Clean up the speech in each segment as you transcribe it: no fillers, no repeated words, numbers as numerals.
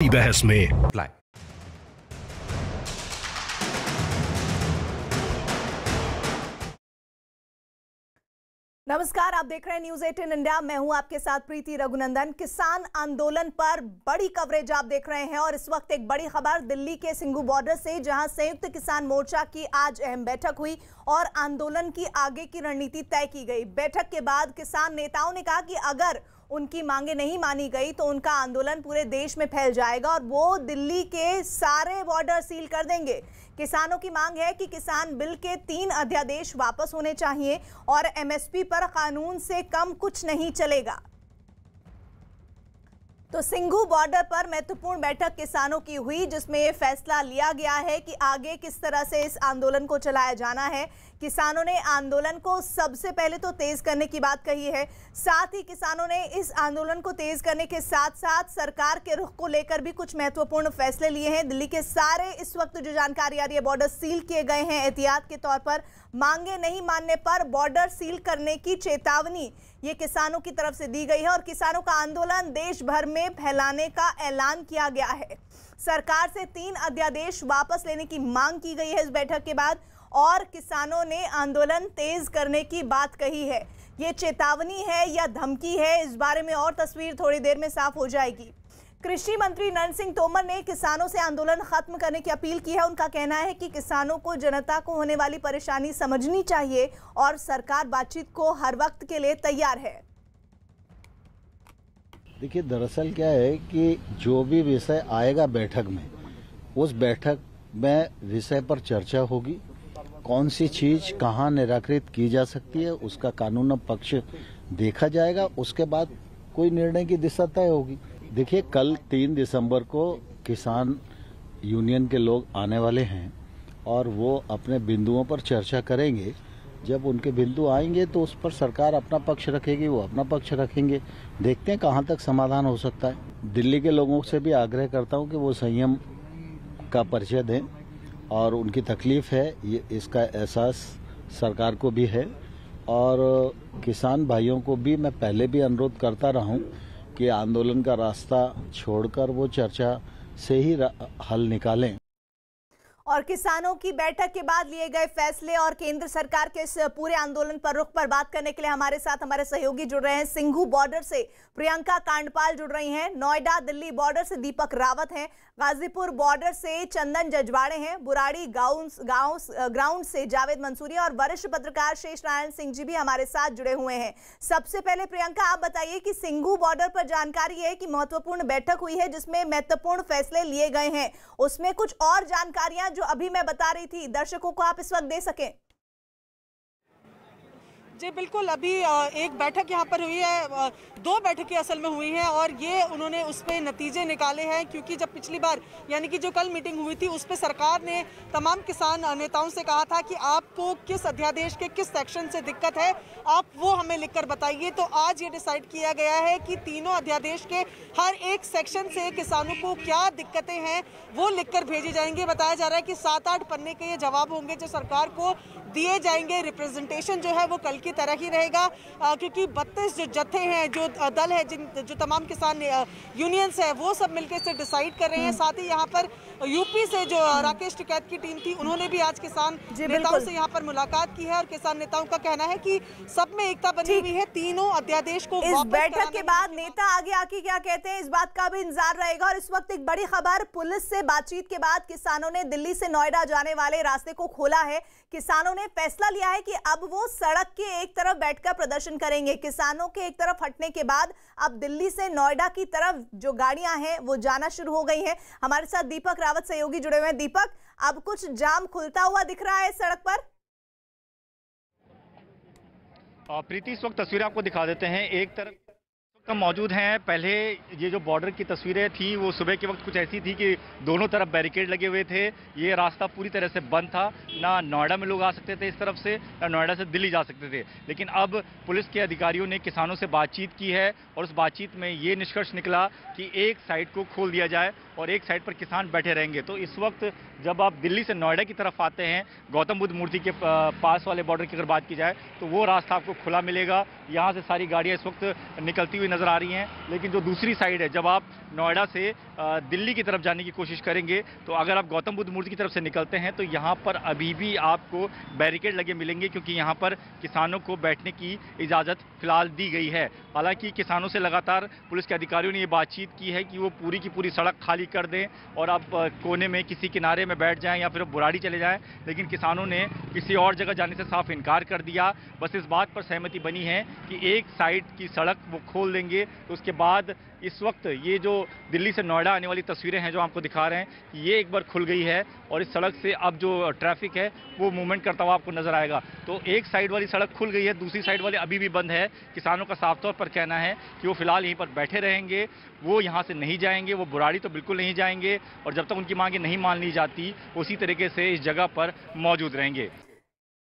बहस में। नमस्कार, आप देख रहे हैं न्यूज 18 इंडिया। मैं हूं आपके साथ प्रीति रघुनंदन। किसान आंदोलन पर बड़ी कवरेज आप देख रहे हैं और इस वक्त एक बड़ी खबर दिल्ली के सिंघू बॉर्डर से, जहां संयुक्त किसान मोर्चा की आज अहम बैठक हुई और आंदोलन की आगे की रणनीति तय की गई। बैठक के बाद किसान नेताओं ने कहा कि अगर उनकी मांगे नहीं मानी गई तो उनका आंदोलन पूरे देश में फैल जाएगा और वो दिल्ली के सारे बॉर्डर सील कर देंगे। किसानों की मांग है कि किसान बिल के 3 अध्यादेश वापस होने चाहिए और एमएसपी पर कानून से कम कुछ नहीं चलेगा। तो सिंघू बॉर्डर पर महत्वपूर्ण बैठक किसानों की हुई, जिसमें यह फैसला लिया गया है कि आगे किस तरह से इस आंदोलन को चलाया जाना है। किसानों ने आंदोलन को सबसे पहले तो तेज करने की बात कही है। साथ ही किसानों ने इस आंदोलन को तेज करने के साथ साथ सरकार के रुख को लेकर भी कुछ महत्वपूर्ण फैसले लिए हैं। दिल्ली के सारे इस वक्त जो जानकारी आ रही है, बॉर्डर सील किए गए हैं एहतियात के तौर पर। मांगे नहीं मानने पर बॉर्डर सील करने की चेतावनी ये किसानों की तरफ से दी गई है और किसानों का आंदोलन देश भर में फैलाने का ऐलान किया गया है। सरकार से 3 अध्यादेश वापस लेने की मांग की गई है इस बैठक के बाद और किसानों ने आंदोलन तेज करने की बात कही है। ये चेतावनी है या धमकी है, इस बारे में और तस्वीर थोड़ी देर में साफ हो जाएगी। कृषि मंत्री नरेंद्र सिंह तोमर ने किसानों से आंदोलन खत्म करने की अपील की है। उनका कहना है कि किसानों को जनता को होने वाली परेशानी समझनी चाहिए और सरकार बातचीत को हर वक्त के लिए तैयार है। देखिए, दरअसल क्या है कि जो भी विषय आएगा बैठक में, उस बैठक में विषय पर चर्चा होगी। कौन सी चीज कहाँ निराकृत की जा सकती है, उसका कानून पक्ष देखा जाएगा। उसके बाद कोई निर्णय की दिशा तय होगी। देखिए, कल 3 दिसंबर को किसान यूनियन के लोग आने वाले हैं और वो अपने बिंदुओं पर चर्चा करेंगे। जब उनके बिंदु आएंगे तो उस पर सरकार अपना पक्ष रखेगी, वो अपना पक्ष रखेंगे। देखते हैं कहाँ तक समाधान हो सकता है। दिल्ली के लोगों से भी आग्रह करता हूँ कि वो संयम का परिचय दें और उनकी तकलीफ है, ये इसका एहसास सरकार को भी है और किसान भाइयों को भी मैं पहले भी अनुरोध करता रहा हूँ कि आंदोलन का रास्ता छोड़कर वो चर्चा से ही हल निकालें। और किसानों की बैठक के बाद लिए गए फैसले और केंद्र सरकार के इस पूरे आंदोलन पर रुख पर बात करने के लिए हमारे साथ हमारे सहयोगी जुड़ रहे हैं। सिंघू बॉर्डर से प्रियंका कांडपाल जुड़ रही हैं, नोएडा दिल्ली बॉर्डर से दीपक रावत हैं, गाजीपुर बॉर्डर से चंदन जजवाड़े हैं, बुराड़ी ग्राउंड से जावेद मंसूरी और वरिष्ठ पत्रकार शेष नारायण सिंह जी भी हमारे साथ जुड़े हुए हैं। सबसे पहले प्रियंका, आप बताइए कि सिंघू बॉर्डर पर जानकारी है कि महत्वपूर्ण बैठक हुई है जिसमें महत्वपूर्ण फैसले लिए गए हैं, उसमें कुछ और जानकारियां जो अभी मैं बता रही थी दर्शकों को आप इस वक्त दे सकें। जी बिल्कुल, अभी एक बैठक यहाँ पर हुई है, 2 बैठकें असल में हुई हैं और ये उन्होंने उस पर नतीजे निकाले हैं। क्योंकि जब पिछली बार यानी कि जो कल मीटिंग हुई थी उस पर सरकार ने तमाम किसान नेताओं से कहा था कि आपको किस अध्यादेश के किस सेक्शन से दिक्कत है आप वो हमें लिखकर बताइए। तो आज ये डिसाइड किया गया है कि तीनों अध्यादेश के हर एक सेक्शन से किसानों को क्या दिक्कतें हैं वो लिखकर भेजे जाएंगे। बताया जा रहा है कि 7-8 पन्ने के ये जवाब होंगे जो सरकार को दिए जाएंगे। रिप्रेजेंटेशन जो है वो कल की तरह ही रहेगा क्योंकि 32 जो जत्थे हैं, जो दल है, जो तमाम किसान यूनियंस है वो सब मिलकर इसे डिसाइड कर रहे हैं। साथ ही यहाँ पर यूपी से जो राकेश टिकैत की टीम थी उन्होंने भी आज किसान नेताओं से यहाँ पर मुलाकात की है और किसान नेताओं का कहना है कि सब में एकता बनी हुई है। तीनों अध्यादेश को इस बैठक के बाद नेता आगे आके क्या कहते हैं इस बात का भी इंतजार रहेगा। और इस वक्त एक बड़ी खबर, पुलिस से बातचीत के बाद किसानों ने दिल्ली से नोएडा जाने वाले रास्ते को खोला है। किसानों ने फैसला लिया है कि अब वो सड़क के एक तरफ बैठकर प्रदर्शन करेंगे। किसानों के एक तरफ हटने के बाद अब दिल्ली से नोएडा की तरफ जो गाड़ियां हैं वो जाना शुरू हो गई हैं। हमारे साथ दीपक रावत सहयोगी जुड़े हुए हैं। दीपक, अब कुछ जाम खुलता हुआ दिख रहा है सड़क पर? प्रीति, इस वक्त तस्वीरें आपको दिखा देते हैं। एक तरफ हम मौजूद हैं, पहले ये जो बॉर्डर की तस्वीरें थी वो सुबह के वक्त कुछ ऐसी थी कि दोनों तरफ बैरिकेड लगे हुए थे। ये रास्ता पूरी तरह से बंद था, ना नोएडा में लोग आ सकते थे इस तरफ से, ना नोएडा से दिल्ली जा सकते थे। लेकिन अब पुलिस के अधिकारियों ने किसानों से बातचीत की है और उस बातचीत में ये निष्कर्ष निकला कि एक साइड को खोल दिया जाए और एक साइड पर किसान बैठे रहेंगे। तो इस वक्त जब आप दिल्ली से नोएडा की तरफ आते हैं, गौतम बुद्ध मूर्ति के पास वाले बॉर्डर की अगर बात की जाए तो वो रास्ता आपको खुला मिलेगा। यहाँ से सारी गाड़ियाँ इस वक्त निकलती हुई नजर आ रही हैं। लेकिन जो दूसरी साइड है, जब आप नोएडा से दिल्ली की तरफ जाने की कोशिश करेंगे तो अगर आप गौतम बुद्ध मूर्ति की तरफ से निकलते हैं तो यहाँ पर अभी भी आपको बैरिकेड लगे मिलेंगे, क्योंकि यहाँ पर किसानों को बैठने की इजाज़त फिलहाल दी गई है। हालांकि किसानों से लगातार पुलिस के अधिकारियों ने ये बातचीत की है कि वो पूरी की पूरी सड़क खाली कर दें और आप कोने में किसी किनारे में बैठ जाएं या फिर बुराड़ी चले जाएं, लेकिन किसानों ने किसी और जगह जाने से साफ इनकार कर दिया। बस इस बात पर सहमति बनी है कि एक साइड की सड़क वो खोल देंगे। तो उसके बाद इस वक्त ये जो दिल्ली से नोएडा आने वाली तस्वीरें हैं जो आपको दिखा रहे हैं, ये एक बार खुल गई है और इस सड़क से अब जो ट्रैफिक है वो मूवमेंट करता हुआ आपको नजर आएगा। तो एक साइड वाली सड़क खुल गई है, दूसरी साइड वाली अभी भी बंद है। किसानों का साफ तौर पर कहना है कि वो फिलहाल यहीं पर बैठे रहेंगे, वो यहाँ से नहीं जाएंगे, वो बुराड़ी तो बिल्कुल नहीं जाएंगे और जब तक उनकी मांगे नहीं मान ली जाती उसी तरीके से इस जगह पर मौजूद रहेंगे।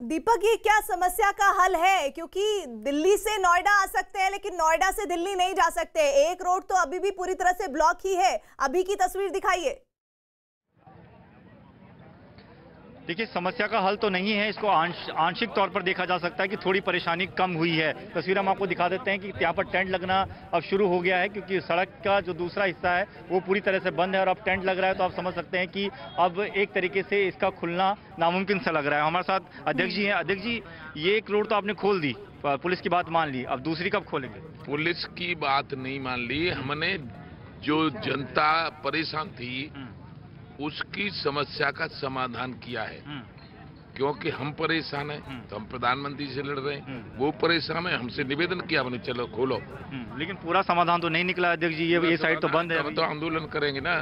दीपक, ये क्या समस्या का हल है? क्योंकि दिल्ली से नोएडा आ सकते हैं लेकिन नोएडा से दिल्ली नहीं जा सकते। एक रोड तो अभी भी पूरी तरह से ब्लॉक ही है। अभी की तस्वीर दिखाइए। देखिए, समस्या का हल तो नहीं है, इसको आंशिक तौर पर देखा जा सकता है कि थोड़ी परेशानी कम हुई है। तस्वीर हम आपको दिखा देते हैं कि यहाँ पर टेंट लगना अब शुरू हो गया है, क्योंकि सड़क का जो दूसरा हिस्सा है वो पूरी तरह से बंद है और अब टेंट लग रहा है। तो आप समझ सकते हैं कि अब एक तरीके से इसका खुलना नामुमकिन सा लग रहा है। हमारे साथ अध्यक्ष जी हैं। अध्यक्ष जी, ये एक रोड तो आपने खोल दी, पुलिस की बात मान ली, अब दूसरी कब खोलेंगे? पुलिस की बात नहीं मान ली, हमने जो जनता परेशान थी उसकी समस्या का समाधान किया है। क्योंकि हम परेशान हैं तो हम प्रधानमंत्री से लड़ रहे हैं, वो परेशान है, हमसे निवेदन किया हमने चलो खोलो। लेकिन पूरा समाधान तो नहीं निकला अध्यक्ष जी, ये साइड तो बंद है। हम तो आंदोलन करेंगे ना।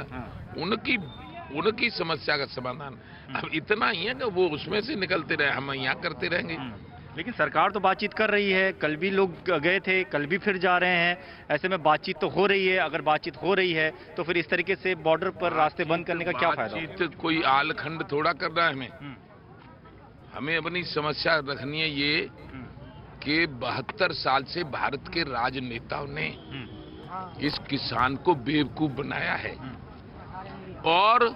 उनकी समस्या का समाधान अब इतना ही है कि वो उसमें से निकलते रहे, हम यहाँ करते रहेंगे। लेकिन सरकार तो बातचीत कर रही है, कल भी लोग गए थे, कल भी फिर जा रहे हैं। ऐसे में बातचीत तो हो रही है। अगर बातचीत हो रही है तो फिर इस तरीके से बॉर्डर पर रास्ते बंद करने का क्या फायदा? बातचीत कोई आलखंड थोड़ा कर रहा है। हमें अपनी समस्या रखनी है ये कि 72 साल से भारत के राजनेताओं ने इस किसान को बेवकूफ बनाया है और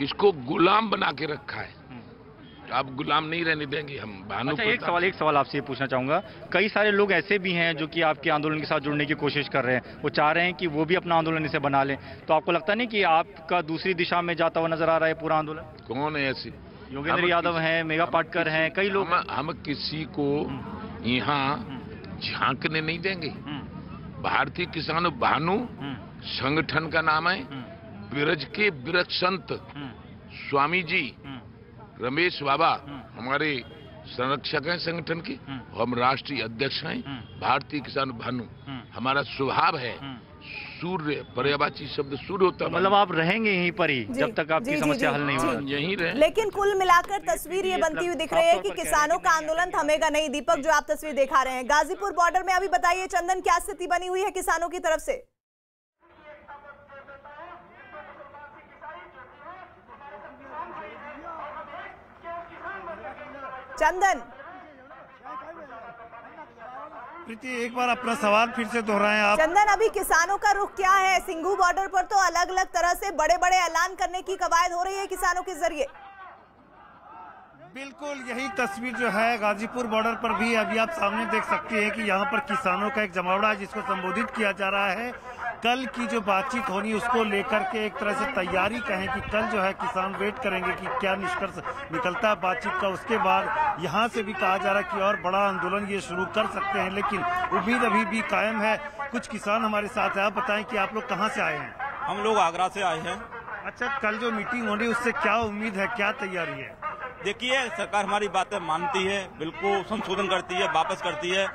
इसको गुलाम बना के रखा है। आप गुलाम नहीं रहने देंगे हम। अच्छा, एक सवाल आपसे ये पूछना चाहूंगा, कई सारे लोग ऐसे भी हैं जो कि आपके आंदोलन के साथ जुड़ने की कोशिश कर रहे हैं, वो चाह रहे हैं कि वो भी अपना आंदोलन इसे बना लें, तो आपको लगता नहीं कि आपका दूसरी दिशा में जाता हुआ नजर आ रहा है पूरा आंदोलन? कौन है ऐसे? योगेंद्र यादव हैं, मेघा पाटकर हैं, कई लोग। हम किसी को यहाँ झांकने नहीं देंगे। भारतीय किसान भानु संगठन का नाम है। ब्रज के वृक्ष संत स्वामी जी रमेश बाबा हमारे संरक्षक हैं संगठन के, हम राष्ट्रीय अध्यक्ष हैं। भारतीय किसान भानु हमारा स्वभाव है। सूर्य पर्यायवाची शब्द सूर्य होता है, मतलब आप रहेंगे यहीं पर ही जब तक आपकी समस्या हल नहीं होगी? यहीं रहे। लेकिन कुल मिलाकर तस्वीर ये बनती हुई दिख रही है कि किसानों का आंदोलन थमेगा नहीं। दीपक, जो आप तस्वीर दिखा रहे हैं गाजीपुर बॉर्डर में, अभी बताइए चंदन, क्या स्थिति बनी हुई है किसानों की तरफ से? चंदन, प्रीति एक बार अपना सवाल फिर से दोहराएं आप। चंदन, अभी किसानों का रुख क्या है? सिंघू बॉर्डर पर तो अलग अलग तरह से बड़े बड़े ऐलान करने की कवायद हो रही है किसानों के जरिए। बिल्कुल यही तस्वीर जो है गाजीपुर बॉर्डर पर भी अभी आप सामने देख सकते हैं कि यहाँ पर किसानों का एक जमावड़ा है जिसको संबोधित किया जा रहा है। कल की जो बातचीत होनी उसको लेकर के एक तरह से तैयारी कहें कि कल जो है किसान वेट करेंगे कि क्या निष्कर्ष निकलता है बातचीत का। उसके बाद यहाँ से भी कहा जा रहा है कि और बड़ा आंदोलन ये शुरू कर सकते हैं, लेकिन उम्मीद अभी भी कायम है। कुछ किसान हमारे साथ है, आप बताएं कि आप लोग कहाँ से आए हैं? हम लोग आगरा से आए हैं। अच्छा, कल जो मीटिंग हो रही है उससे क्या उम्मीद है, क्या तैयारी है? देखिए, सरकार हमारी बातें मानती है, बिल्कुल संशोधन करती है, वापस करती है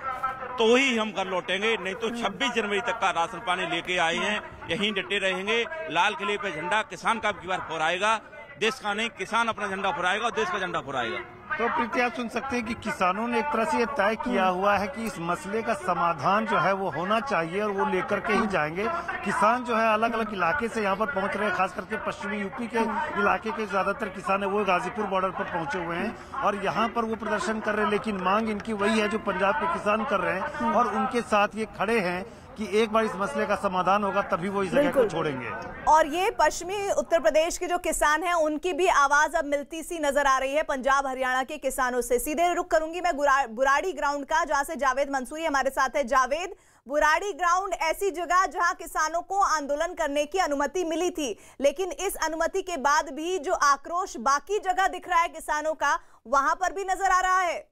तो ही हम घर लौटेंगे, नहीं तो 26 जनवरी तक का राशन पानी लेके आए हैं, यहीं डटे रहेंगे। लाल किले पे झंडा किसान का बार फहराएगा, देश का नहीं, किसान अपना झंडा फहराएगा और देश का झंडा फहराएगा। तो प्रीति, आप सुन सकते हैं कि किसानों ने एक तरह से ये तय किया हुआ है कि इस मसले का समाधान जो है वो होना चाहिए और वो लेकर के ही जाएंगे। किसान जो है अलग अलग इलाके से यहाँ पर पहुंच रहे हैं, खास करके पश्चिमी यूपी के इलाके के ज्यादातर किसान है वो गाजीपुर बॉर्डर पर पहुंचे हुए हैं और यहाँ पर वो प्रदर्शन कर रहे हैं। लेकिन मांग इनकी वही है जो पंजाब के किसान कर रहे हैं और उनके साथ ये खड़े हैं कि एक बार इस मसले का समाधान होगा तभी वो इस जगह को छोड़ेंगे। और ये पश्चिमी उत्तर प्रदेश के जो किसान हैं उनकी भी आवाज अब मिलती सी नजर आ रही है पंजाब हरियाणा के किसानों से। सीधे रुख करूंगी मैं बुराड़ी ग्राउंड का, जहां से जावेद मंसूरी हमारे साथ है। जावेद, बुराड़ी ग्राउंड ऐसी जगह जहां किसानों को आंदोलन करने की अनुमति मिली थी, लेकिन इस अनुमति के बाद भी जो आक्रोश बाकी जगह दिख रहा है किसानों का, वहां पर भी नजर आ रहा है।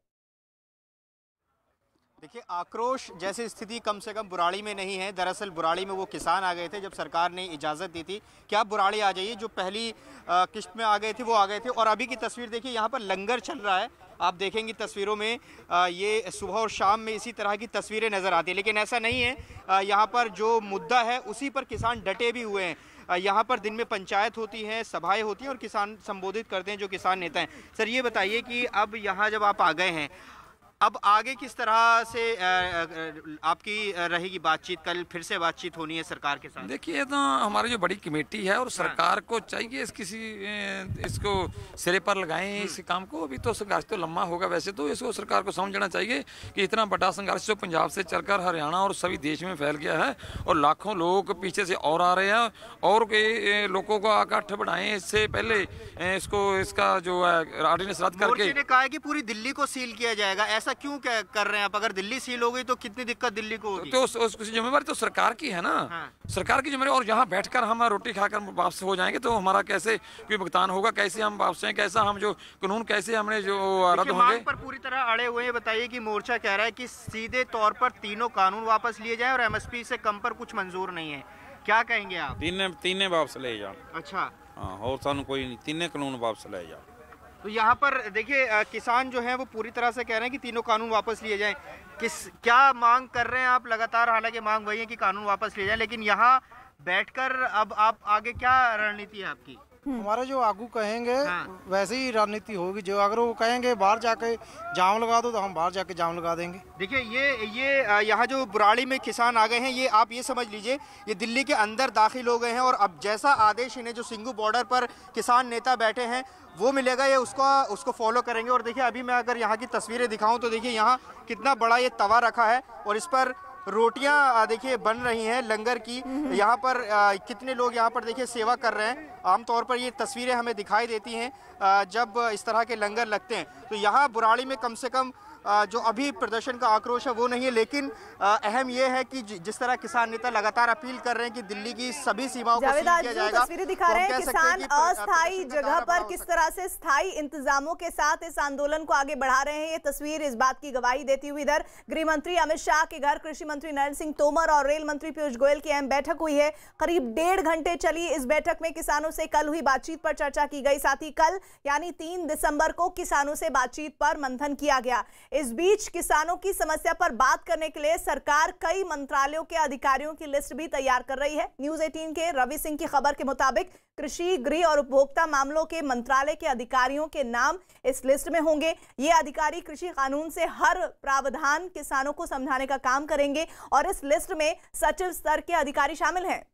देखिए, आक्रोश जैसी स्थिति कम से कम बुराड़ी में नहीं है। दरअसल बुराड़ी में वो किसान आ गए थे जब सरकार ने इजाज़त दी थी कि आप बुराड़ी आ जाइए। जो पहली किश्त में आ गए थे वो आ गए थे। और अभी की तस्वीर देखिए, यहाँ पर लंगर चल रहा है। आप देखेंगी तस्वीरों में ये सुबह और शाम में इसी तरह की तस्वीरें नज़र आती हैं, लेकिन ऐसा नहीं है। यहाँ पर जो मुद्दा है उसी पर किसान डटे भी हुए हैं। यहाँ पर दिन में पंचायत होती है, सभाएं होती हैं और किसान संबोधित करते हैं जो किसान नेता हैं। सर, ये बताइए कि अब यहाँ जब आप आ गए हैं, अब आगे किस तरह से आपकी रहेगी बातचीत? कल फिर से बातचीत होनी है सरकार के साथ। देखिए, तो हमारी जो बड़ी कमेटी है और सरकार को चाहिए इसको सिरे पर लगाएं इस काम को। अभी तो संघर्ष तो लंबा होगा, वैसे तो इसको सरकार को समझना चाहिए कि इतना बड़ा संघर्ष जो पंजाब से चलकर हरियाणा और सभी देश में फैल गया है और लाखों लोग पीछे से और आ रहे हैं, और लोगों को इकट्ठ बढ़ाएं। इससे पहले इसका जो है ऑर्डिनेंस रद्द करके ने कहा है कि पूरी दिल्ली को सील किया जाएगा। ऐसा क्यों कर रहे हैं आप? अगर दिल्ली सील हो गई तो कितनी दिक्कत दिल्ली को होगी? तो उसकी जिम्मेवारी तो सरकार की है ना। हाँ। सरकार की जिम्मेवारी। और यहाँ बैठकर हम रोटी खाकर वापस हो जाएंगे तो हमारा कैसे कोई भुगतान होगा? कैसे हम वापस हैं? कैसा हम जो कानून कैसे हमने जो रद्द होंगे? पर पूरी तरह अड़े हुए हैं। बताइए कि मोर्चा कह रहा है कि सीधे तौर पर तीनों कानून वापस लिए जाए और एमएसपी से कम पर कुछ मंजूर नहीं है। क्या कहेंगे आप? तीन वापस ले जाओ। अच्छा, हाँ, और सानू कोई नहीं, तीन कानून वापस ले जाओ। तो यहाँ पर देखिए, किसान जो हैं वो पूरी तरह से कह रहे हैं कि तीनों कानून वापस लिए जाएं। क्या मांग कर रहे हैं आप लगातार? हालांकि मांग वही है कि कानून वापस लिए जाएं, लेकिन यहाँ बैठकर अब आप आगे क्या रणनीति है आपकी? हमारे जो आगू कहेंगे वैसे ही रणनीति होगी। जो अगर वो कहेंगे बाहर जाके जाम लगा दो तो हम बाहर जाके जाम लगा देंगे। देखिए, ये यहाँ जो बुराड़ी में किसान आ गए हैं, ये आप ये समझ लीजिए ये दिल्ली के अंदर दाखिल हो गए हैं। और अब जैसा आदेश इन्हें जो सिंगू बॉर्डर पर किसान नेता बैठे हैं वो मिलेगा, ये उसको फॉलो करेंगे। और देखिए, अभी मैं अगर यहाँ की तस्वीरें दिखाऊं तो देखिए यहाँ कितना बड़ा ये तवा रखा है और इस पर रोटियां देखिए बन रही हैं लंगर की। यहाँ पर कितने लोग यहाँ पर देखिए सेवा कर रहे हैं। आमतौर पर ये तस्वीरें हमें दिखाई देती हैं जब इस तरह के लंगर लगते हैं। तो यहाँ बुराड़ी में कम से कम जो अभी प्रदर्शन का आक्रोश है वो नहीं है, लेकिन अहम ये है कि जिस तरह किसान नेता लगातार अपील कर रहे हैं कि दिल्ली की सभी सीमाओं को सील किया जाएगा। तस्वीरें दिखा रहे हैं किसान अस्थायी जगह पर किस तरह से स्थायी इंतजामों के साथ इस आंदोलन को आगे बढ़ा रहे हैं। ये तस्वीर इस बात की गवाही देती हुई इधर गृह मंत्री अमित शाह के घर कृषि मंत्री नरेंद्र सिंह तोमर और रेल मंत्री पीयूष गोयल की अहम बैठक हुई है। करीब 1.5 घंटे चली इस बैठक में किसानों से कल हुई बातचीत पर चर्चा की गई। साथ ही कल यानी 3 दिसंबर को किसानों से बातचीत पर मंथन किया गया। इस बीच किसानों की समस्या पर बात करने के लिए सरकार कई मंत्रालयों के अधिकारियों की लिस्ट भी तैयार कर रही है। न्यूज़ 18 के रवि सिंह की खबर के मुताबिक कृषि, गृह और उपभोक्ता मामलों के मंत्रालय के अधिकारियों के नाम इस लिस्ट में होंगे। ये अधिकारी कृषि कानून से हर प्रावधान किसानों को समझाने का काम करेंगे और इस लिस्ट में सचिव स्तर के अधिकारी शामिल हैं।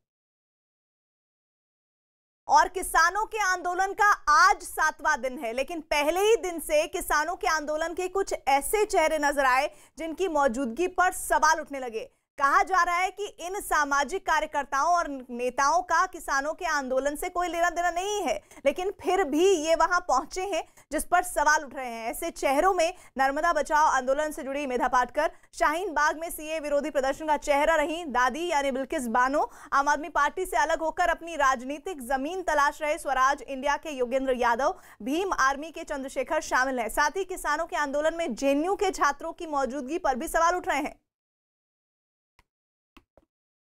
और किसानों के आंदोलन का आज 7वां दिन है, लेकिन पहले ही दिन से किसानों के आंदोलन के कुछ ऐसे चेहरे नजर आए जिनकी मौजूदगी पर सवाल उठने लगे। कहा जा रहा है कि इन सामाजिक कार्यकर्ताओं और नेताओं का किसानों के आंदोलन से कोई लेना देना नहीं है, लेकिन फिर भी ये वहां पहुंचे हैं जिस पर सवाल उठ रहे हैं। ऐसे चेहरों में नर्मदा बचाओ आंदोलन से जुड़ी मेधा पाटकर, शाहीन बाग में सीए विरोधी प्रदर्शन का चेहरा रही दादी यानी बिल्किस बानो, आम आदमी पार्टी से अलग होकर अपनी राजनीतिक जमीन तलाश रहे स्वराज इंडिया के योगेंद्र यादव, भीम आर्मी के चंद्रशेखर शामिल हैं। साथ ही किसानों के आंदोलन में जेएनयू के छात्रों की मौजूदगी पर भी सवाल उठ रहे हैं।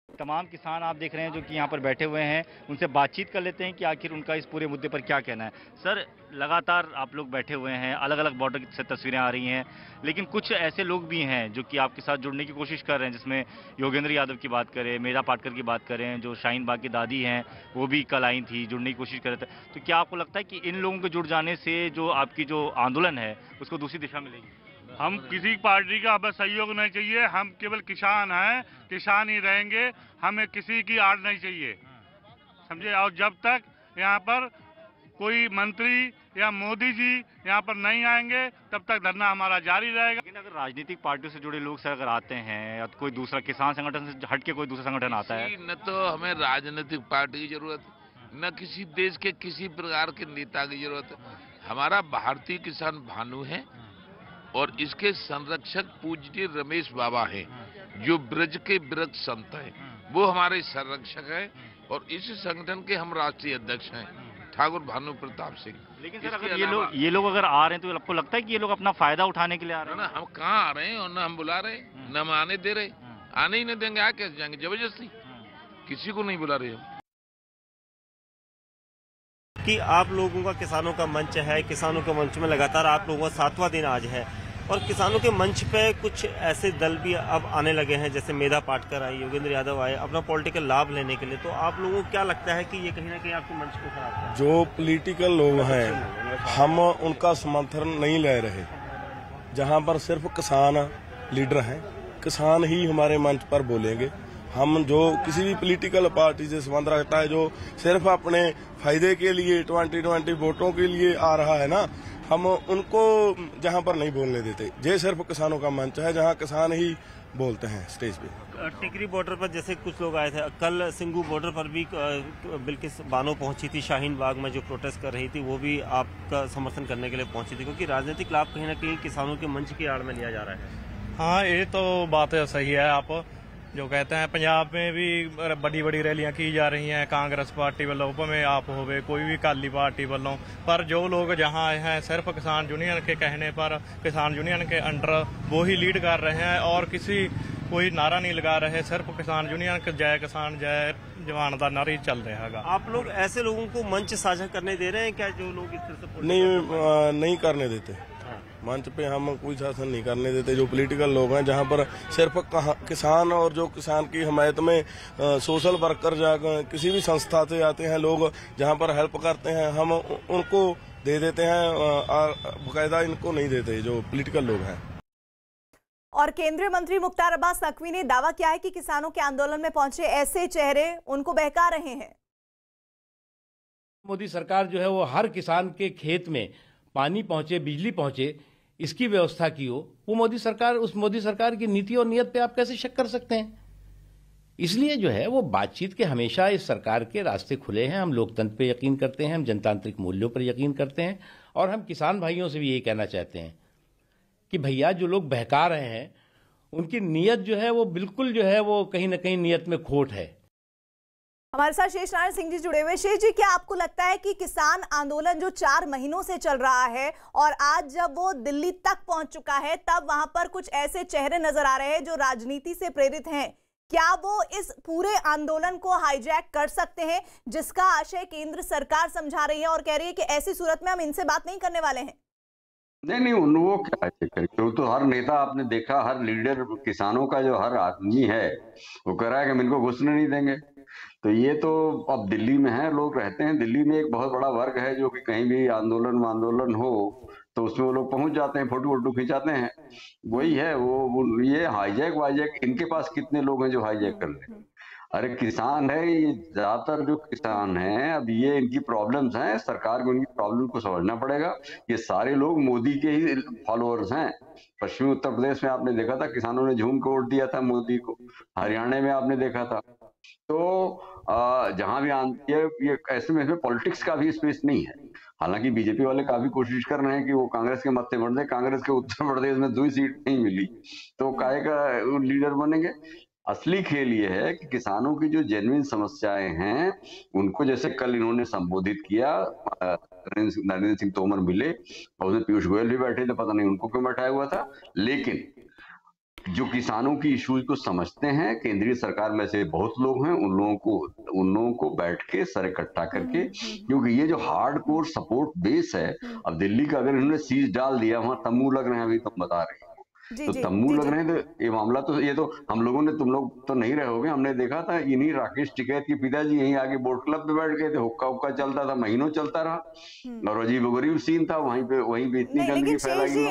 तमाम किसान आप देख रहे हैं जो कि यहाँ पर बैठे हुए हैं, उनसे बातचीत कर लेते हैं कि आखिर उनका इस पूरे मुद्दे पर क्या कहना है। सर, लगातार आप लोग बैठे हुए हैं, अलग अलग बॉर्डर से तस्वीरें आ रही हैं, लेकिन कुछ ऐसे लोग भी हैं जो कि आपके साथ जुड़ने की कोशिश कर रहे हैं, जिसमें योगेंद्र यादव की बात करें, मेधा पाटकर की बात करें, जो शाहीन बाग की दादी हैं वो भी कल आई थी, जुड़ने की कोशिश कर रहे थे। तो क्या आपको लगता है कि इन लोगों के जुड़ जाने से जो आपकी जो आंदोलन है उसको दूसरी दिशा मिलेगी? हम किसी पार्टी का बस सहयोग नहीं चाहिए, हम केवल किसान हैं, किसान ही रहेंगे, हमें किसी की आड़ नहीं चाहिए, समझे। और जब तक यहाँ पर कोई मंत्री या मोदी जी यहाँ पर नहीं आएंगे तब तक धरना हमारा जारी रहेगा। लेकिन अगर राजनीतिक पार्टियों से जुड़े लोग सर अगर आते हैं या कोई दूसरा किसान संगठन से हट के कोई दूसरा संगठन आता है, न तो हमें राजनीतिक पार्टी की जरूरत, न किसी देश के किसी प्रकार के नेता की जरूरत है। हमारा भारतीय किसान भानु है और इसके संरक्षक पूज्य रमेश बाबा हैं, जो ब्रज के ब्रज संत हैं, वो हमारे संरक्षक हैं और इस संगठन के हम राष्ट्रीय अध्यक्ष हैं ठाकुर भानु प्रताप सिंह। लेकिन सर अगर ये लोग अगर आ रहे हैं तो आपको लगता है कि ये लोग अपना फायदा उठाने के लिए आ रहे हैं? ना हम कहाँ आ रहे हैं और न हम बुला रहे हैं, न हम आने दे रहे, आने ही नहीं देंगे। आ कैसे जाएंगे? जबरदस्ती, किसी को नहीं बुला रहे हम। कि आप लोगों का किसानों का मंच है, किसानों के मंच में लगातार आप लोगों का 7वां दिन आज है और किसानों के मंच पे कुछ ऐसे दल भी अब आने लगे हैं, जैसे मेधा पाटकर आई, योगेंद्र यादव आए अपना पॉलिटिकल लाभ लेने के लिए। तो आप लोगों को क्या लगता है कि ये कहीं ना कहीं आपके मंच को खराब है? जो पॉलिटिकल लोग हैं हम उनका समर्थन नहीं ले रहे। जहां पर सिर्फ किसान लीडर हैं, किसान ही हमारे मंच पर बोलेंगे। हम जो किसी भी पॉलिटिकल पार्टी से संबंध रखता है, जो सिर्फ अपने फायदे के लिए 2020 वोटों के लिए आ रहा है ना, हम उनको जहां पर नहीं बोलने देते। ये सिर्फ किसानों का मंच है जहां किसान ही बोलते हैं स्टेज पे। टिकरी बॉर्डर पर जैसे कुछ लोग आए थे, कल सिंगू बॉर्डर पर भी बिल्किस बानो पहुंची थी, शाहीन बाग में जो प्रोटेस्ट कर रही थी वो भी आपका समर्थन करने के लिए पहुंची थी, क्योंकि राजनीतिक लाभ कहीं ना कहीं किसानों के मंच की आड़ में लिया जा रहा है। हाँ, ये तो बात सही है। आप जो कहते हैं पंजाब में भी बड़ी बड़ी रैलियां की जा रही हैं कांग्रेस पार्टी वालों, भावें आप होवे कोई भी अकाली पार्टी वालों, पर जो लोग जहां आए हैं सिर्फ किसान यूनियन के कहने पर, किसान यूनियन के अंडर वो ही लीड कर रहे हैं और कोई नारा नहीं लगा रहे, सिर्फ किसान यूनियन के जय किसान जय जवान का नारा ही चल रहा है। आप लोग ऐसे लोगों को मंच साझा करने दे रहे हैं क्या, जो लोग इस तरह से नहीं करने देते? मंच पे हम कोई शासन नहीं करने देते। जो पॉलिटिकल लोग हैं जहां पर सिर्फ किसान और जो किसान की हिमायत में सोशल वर्कर जाकर किसी भी संस्था से आते हैं लोग, जहां पर हेल्प करते हैं, हम उनको दे देते हैं, बकायदा इनको नहीं देते जो पॉलिटिकल लोग हैं। और केंद्रीय मंत्री मुख्तार अब्बास नकवी ने दावा किया है कि किसानों के आंदोलन में पहुंचे ऐसे चेहरे उनको बहका रहे हैं। मोदी सरकार जो है वो हर किसान के खेत में पानी पहुंचे, बिजली पहुंचे, इसकी व्यवस्था की हो। वो मोदी सरकार की नीति और नियत पे आप कैसे शक कर सकते हैं? इसलिए जो है वो बातचीत के हमेशा इस सरकार के रास्ते खुले हैं। हम लोकतंत्र पे यकीन करते हैं, हम जनतांत्रिक मूल्यों पर यकीन करते हैं और हम किसान भाइयों से भी यही कहना चाहते हैं कि भैया जो लोग बहका रहे हैं उनकी नीयत जो है वो बिल्कुल जो है वो कहीं ना कहीं नीयत में खोट है। हमारे साथ शेष नारायण सिंह जी जुड़े हुए। शेष जी, क्या आपको लगता है कि किसान आंदोलन जो 4 महीनों से चल रहा है और आज जब वो दिल्ली तक पहुंच चुका है तब वहां पर कुछ ऐसे चेहरे नजर आ रहे हैं जो राजनीति से प्रेरित हैं, क्या वो इस पूरे आंदोलन को हाईजैक कर सकते हैं जिसका आशय केंद्र सरकार समझा रही है और कह रही है कि ऐसी सूरत में हम इनसे बात नहीं करने वाले हैं? नहीं, वो क्या है, तो हर नेता आपने देखा, हर लीडर, किसानों का जो हर आदमी है वो कह रहा है कि हम इनको घुसने नहीं देंगे। तो ये तो अब दिल्ली में है, लोग रहते हैं दिल्ली में, एक बहुत बड़ा वर्ग है जो कि कहीं भी आंदोलन हो तो उसमें वो लोग पहुंच जाते हैं, फोटो वोटो खिंचाते हैं। वही है वो ये हाईजैक वाईजैक, इनके पास कितने लोग हैं जो हाईजैक कर ले? अरे किसान है, ये ज्यादातर जो किसान हैं, अब ये इनकी प्रॉब्लम्स हैं, सरकार को इनकी प्रॉब्लम को समझना पड़ेगा। ये सारे लोग मोदी के ही फॉलोअर्स हैं। पश्चिमी उत्तर प्रदेश में आपने देखा था किसानों ने झूम के वोट दिया था मोदी को, हरियाणा में आपने देखा था। तो जहां भी ये ऐसे में पॉलिटिक्स का भी स्पेस नहीं है। हालांकि बीजेपी वाले काफी कोशिश कर रहे हैं कि वो कांग्रेस के मत्थे बढ़ जाए। कांग्रेस के उत्तर प्रदेश में 2 सीट नहीं मिली तो काहे का लीडर बनेंगे। असली खेल ये है कि किसानों की जो जेन्युइन समस्याएं हैं उनको, जैसे कल इन्होंने संबोधित किया, नरेंद्र सिंह तोमर मिले और उसमें पीयूष गोयल भी बैठे थे, पता नहीं उनको क्यों बैठाया हुआ था। लेकिन जो किसानों की इश्यूज को समझते हैं, केंद्रीय सरकार में से बहुत लोग हैं, उन लोगों को बैठ के सर इकट्ठा करके, क्योंकि ये जो हार्डकोर सपोर्ट बेस है, अब दिल्ली का अगर इन्होंने सीज डाल दिया, वहां तंबू लग रहे हैं, अभी तुम बता रहे हो, तो तंबू लग रहे हैं। तो ये मामला तो ये तो हम लोगों ने, तुम लोग तो नहीं रहोगे, हमने देखा था इन्हीं राकेश टिकैत के पिताजी यहीं आगे बोट क्लब पे बैठ गए थे, हुक्का हुक्का चलता था, महीनों चलता रहा और अजीबोगरीब सीन था वहीं पे इतनी गंदगी फैलाई।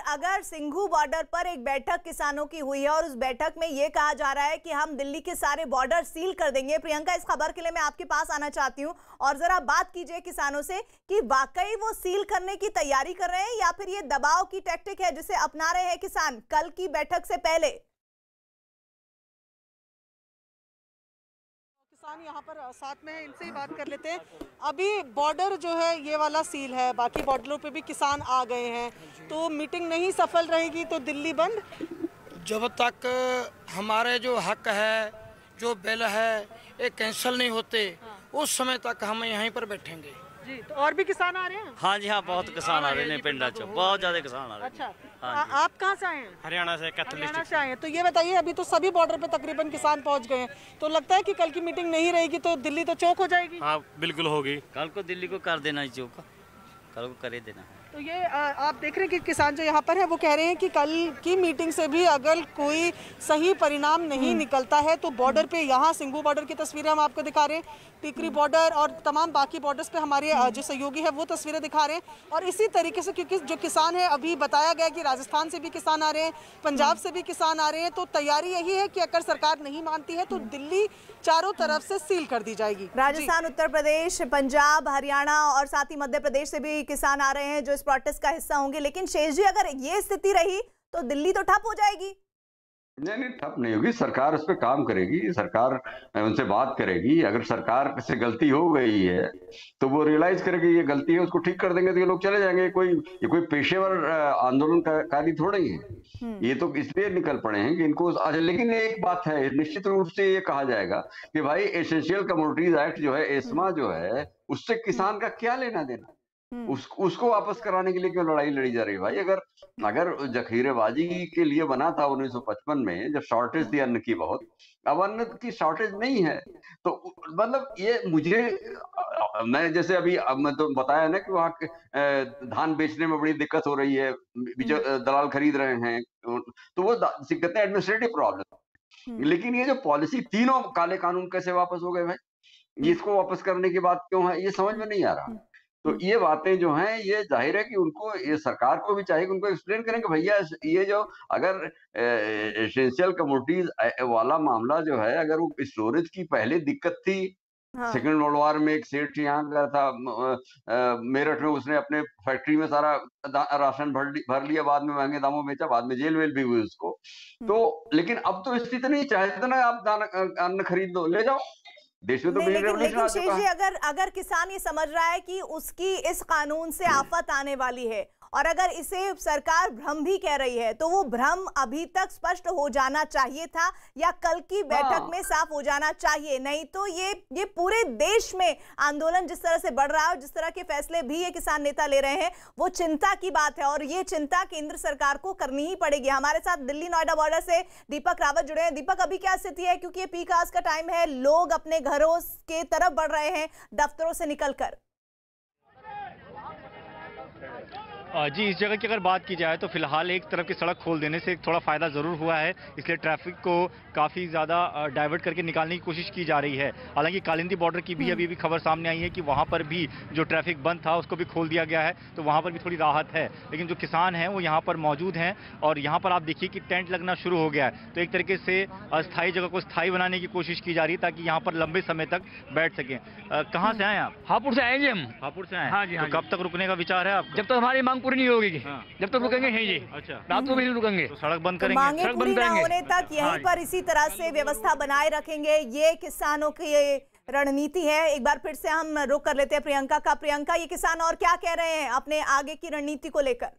अगर सिंघू बॉर्डर पर एक बैठक किसानों की हुई है और उस बैठक में ये कहा जा रहा है कि हम दिल्ली के सारे बॉर्डर सील कर देंगे, प्रियंका इस खबर के लिए मैं आपके पास आना चाहती हूँ और जरा बात कीजिए किसानों से कि वाकई वो सील करने की तैयारी कर रहे हैं या फिर ये दबाव की टैक्टिक है जिसे अपना रहे हैं किसान कल की बैठक से पहले। किसान यहाँ पर साथ में है, इनसे ही बात कर लेते हैं। अभी बॉर्डर जो है ये वाला सील है, बाकी बॉर्डरों पे भी किसान आ गए हैं, तो मीटिंग नहीं सफल रहेगी तो दिल्ली बंद। जब तक हमारे जो हक है, जो बिल है, ये कैंसिल नहीं होते, उस समय तक हम यहीं पर बैठेंगे जी। तो और भी किसान आ रहे हैं? हाँ जी हाँ, बहुत किसान आ रहे हैं पिंडा चो, बहुत ज्यादा किसान आ रहे हैं। अच्छा, आप कहाँ से आए हैं? हरियाणा से, हरियाणा से आए हैं। तो ये बताइए, अभी तो सभी बॉर्डर पे तकरीबन किसान पहुंच गए हैं, तो लगता है कि कल की मीटिंग नहीं रहेगी तो दिल्ली तो चौक हो जाएगी? हाँ बिल्कुल होगी, कल को दिल्ली को कर देना है चौक, कल को करे देना है। तो ये आप देख रहे हैं कि किसान जो यहाँ पर है वो कह रहे हैं कि कल की मीटिंग से भी अगर कोई सही परिणाम नहीं निकलता है तो बॉर्डर पे, यहाँ सिंघू बॉर्डर की तस्वीरें हम आपको दिखा रहे हैं, टिकरी बॉर्डर और तमाम बाकी बॉर्डर्स पे हमारे जो सहयोगी है वो तस्वीरें दिखा रहे हैं। और इसी तरीके से क्योंकि जो किसान है, अभी बताया गया कि राजस्थान से भी किसान आ रहे हैं, पंजाब से भी किसान आ रहे हैं, तो तैयारी यही है कि अगर सरकार नहीं मानती है तो दिल्ली चारों तरफ से सील कर दी जाएगी। राजस्थान, उत्तर प्रदेश, पंजाब, हरियाणा और साथ ही मध्य प्रदेश से भी किसान आ रहे हैं जो इस प्रोटेस्ट का हिस्सा होंगे। लेकिन शेष जी, अगर ये स्थिति रही तो दिल्ली तो ठप हो जाएगी। नहीं, ठप नहीं होगी, सरकार उस पर काम करेगी, सरकार उनसे बात करेगी। अगर सरकार से गलती हो गई है तो वो रियलाइज करेगी ये गलती है, उसको ठीक कर देंगे तो ये लोग चले जाएंगे। ये कोई पेशेवर आंदोलनकारी थोड़ा ही है, ये तो इसलिए निकल पड़े हैं कि इनको। लेकिन एक बात है, निश्चित रूप से ये कहा जाएगा कि भाई एसेंशियल कमोडिटीज एक्ट जो है, एस्मा जो है, उससे किसान का क्या लेना देना, उसको वापस कराने के लिए क्यों लड़ाई लड़ी जा रही है भाई। अगर जखीरेबाजी के लिए बना था 1955 में, जब शॉर्टेज थी अन्न की बहुत, अब अन्न की शॉर्टेज नहीं है, तो मतलब ये मुझे, मैं जैसे अभी मैं तो बताया ना कि वहाँ धान बेचने में बड़ी दिक्कत हो रही है, दलाल खरीद रहे हैं, तो वो दिक्कतें एडमिनिस्ट्रेटिव प्रॉब्लम। लेकिन ये जो पॉलिसी, तीनों काले कानून कैसे वापस हो गए भाई, इसको वापस करने की बात क्यों है, ये समझ में नहीं आ रहा। तो ये बातें जो हैं, ये जाहिर है कि उनको, ये सरकार को भी चाहिए कि उनको एक्सप्लेन करें कि भैया ये जो अगर एसेंशियल कमोडिटीज वाला मामला जो है, अगर वो स्टोरेज की पहले दिक्कत थी, सेकेंड वर्ल्ड वॉर में एक सेठ यहाँ गया था मेरठ में, उसने अपने फैक्ट्री में सारा राशन भर लिया, बाद में महंगे दामों में बेचा, बाद में जेल वेल भी हुई उसको। तो लेकिन अब तो स्थिति नहीं, चाहे तो ना आप अन्न खरीद लो, ले जाओ देश में। तो लेकिन शेष जी, अगर किसान ये समझ रहा है कि उसकी इस कानून से आफत आने वाली है और अगर इसे सरकार भ्रम भी कह रही है, तो वो भ्रम अभी तक स्पष्ट हो जाना चाहिए था या कल की बैठक में साफ हो जाना चाहिए। नहीं तो ये पूरे देश में आंदोलन जिस तरह से बढ़ रहा है और जिस तरह के फैसले भी ये किसान नेता ले रहे हैं, वो चिंता की बात है और ये चिंता केंद्र सरकार को करनी ही पड़ेगी। हमारे साथ दिल्ली नोएडा बॉर्डर से दीपक रावत जुड़े हैं। दीपक, अभी क्या स्थिति है, क्योंकि ये पीक आवर्स का टाइम है, लोग अपने घरों के तरफ बढ़ रहे हैं दफ्तरों से निकलकर। जी, इस जगह की अगर बात की जाए तो फिलहाल एक तरफ की सड़क खोल देने से थोड़ा फ़ायदा ज़रूर हुआ है, इसलिए ट्रैफिक को काफ़ी ज़्यादा डाइवर्ट करके निकालने की कोशिश की जा रही है। हालांकि कालिंदी बॉर्डर की भी अभी खबर सामने आई है कि वहाँ पर भी जो ट्रैफिक बंद था उसको भी खोल दिया गया है, तो वहाँ पर भी थोड़ी राहत है। लेकिन जो किसान हैं वो यहाँ पर मौजूद हैं और यहाँ पर आप देखिए कि टेंट लगना शुरू हो गया है, तो एक तरीके से अस्थायी जगह को स्थायी बनाने की कोशिश की जा रही है ताकि यहाँ पर लंबे समय तक बैठ सकें। कहाँ से आए आप? हापुड़ से आएंगे हम। हापुड़ से आए? हाँ जी। तो कब तक रुकने का विचार है आपका? जब तक हमारी मांग पूरी नहीं होगी, जब तक रुकेंगे यहीं जी। अच्छा, रात को भी रुकेंगे, तो सड़क बंद करेंगे, मांगे पूरी ना होने तक यहीं पर इसी तरह से व्यवस्था बनाए रखेंगे, ये किसानों की रणनीति है। एक बार फिर से हम रुक कर लेते हैं प्रियंका का। प्रियंका, ये किसान और क्या कह रहे हैं अपने आगे की रणनीति को लेकर?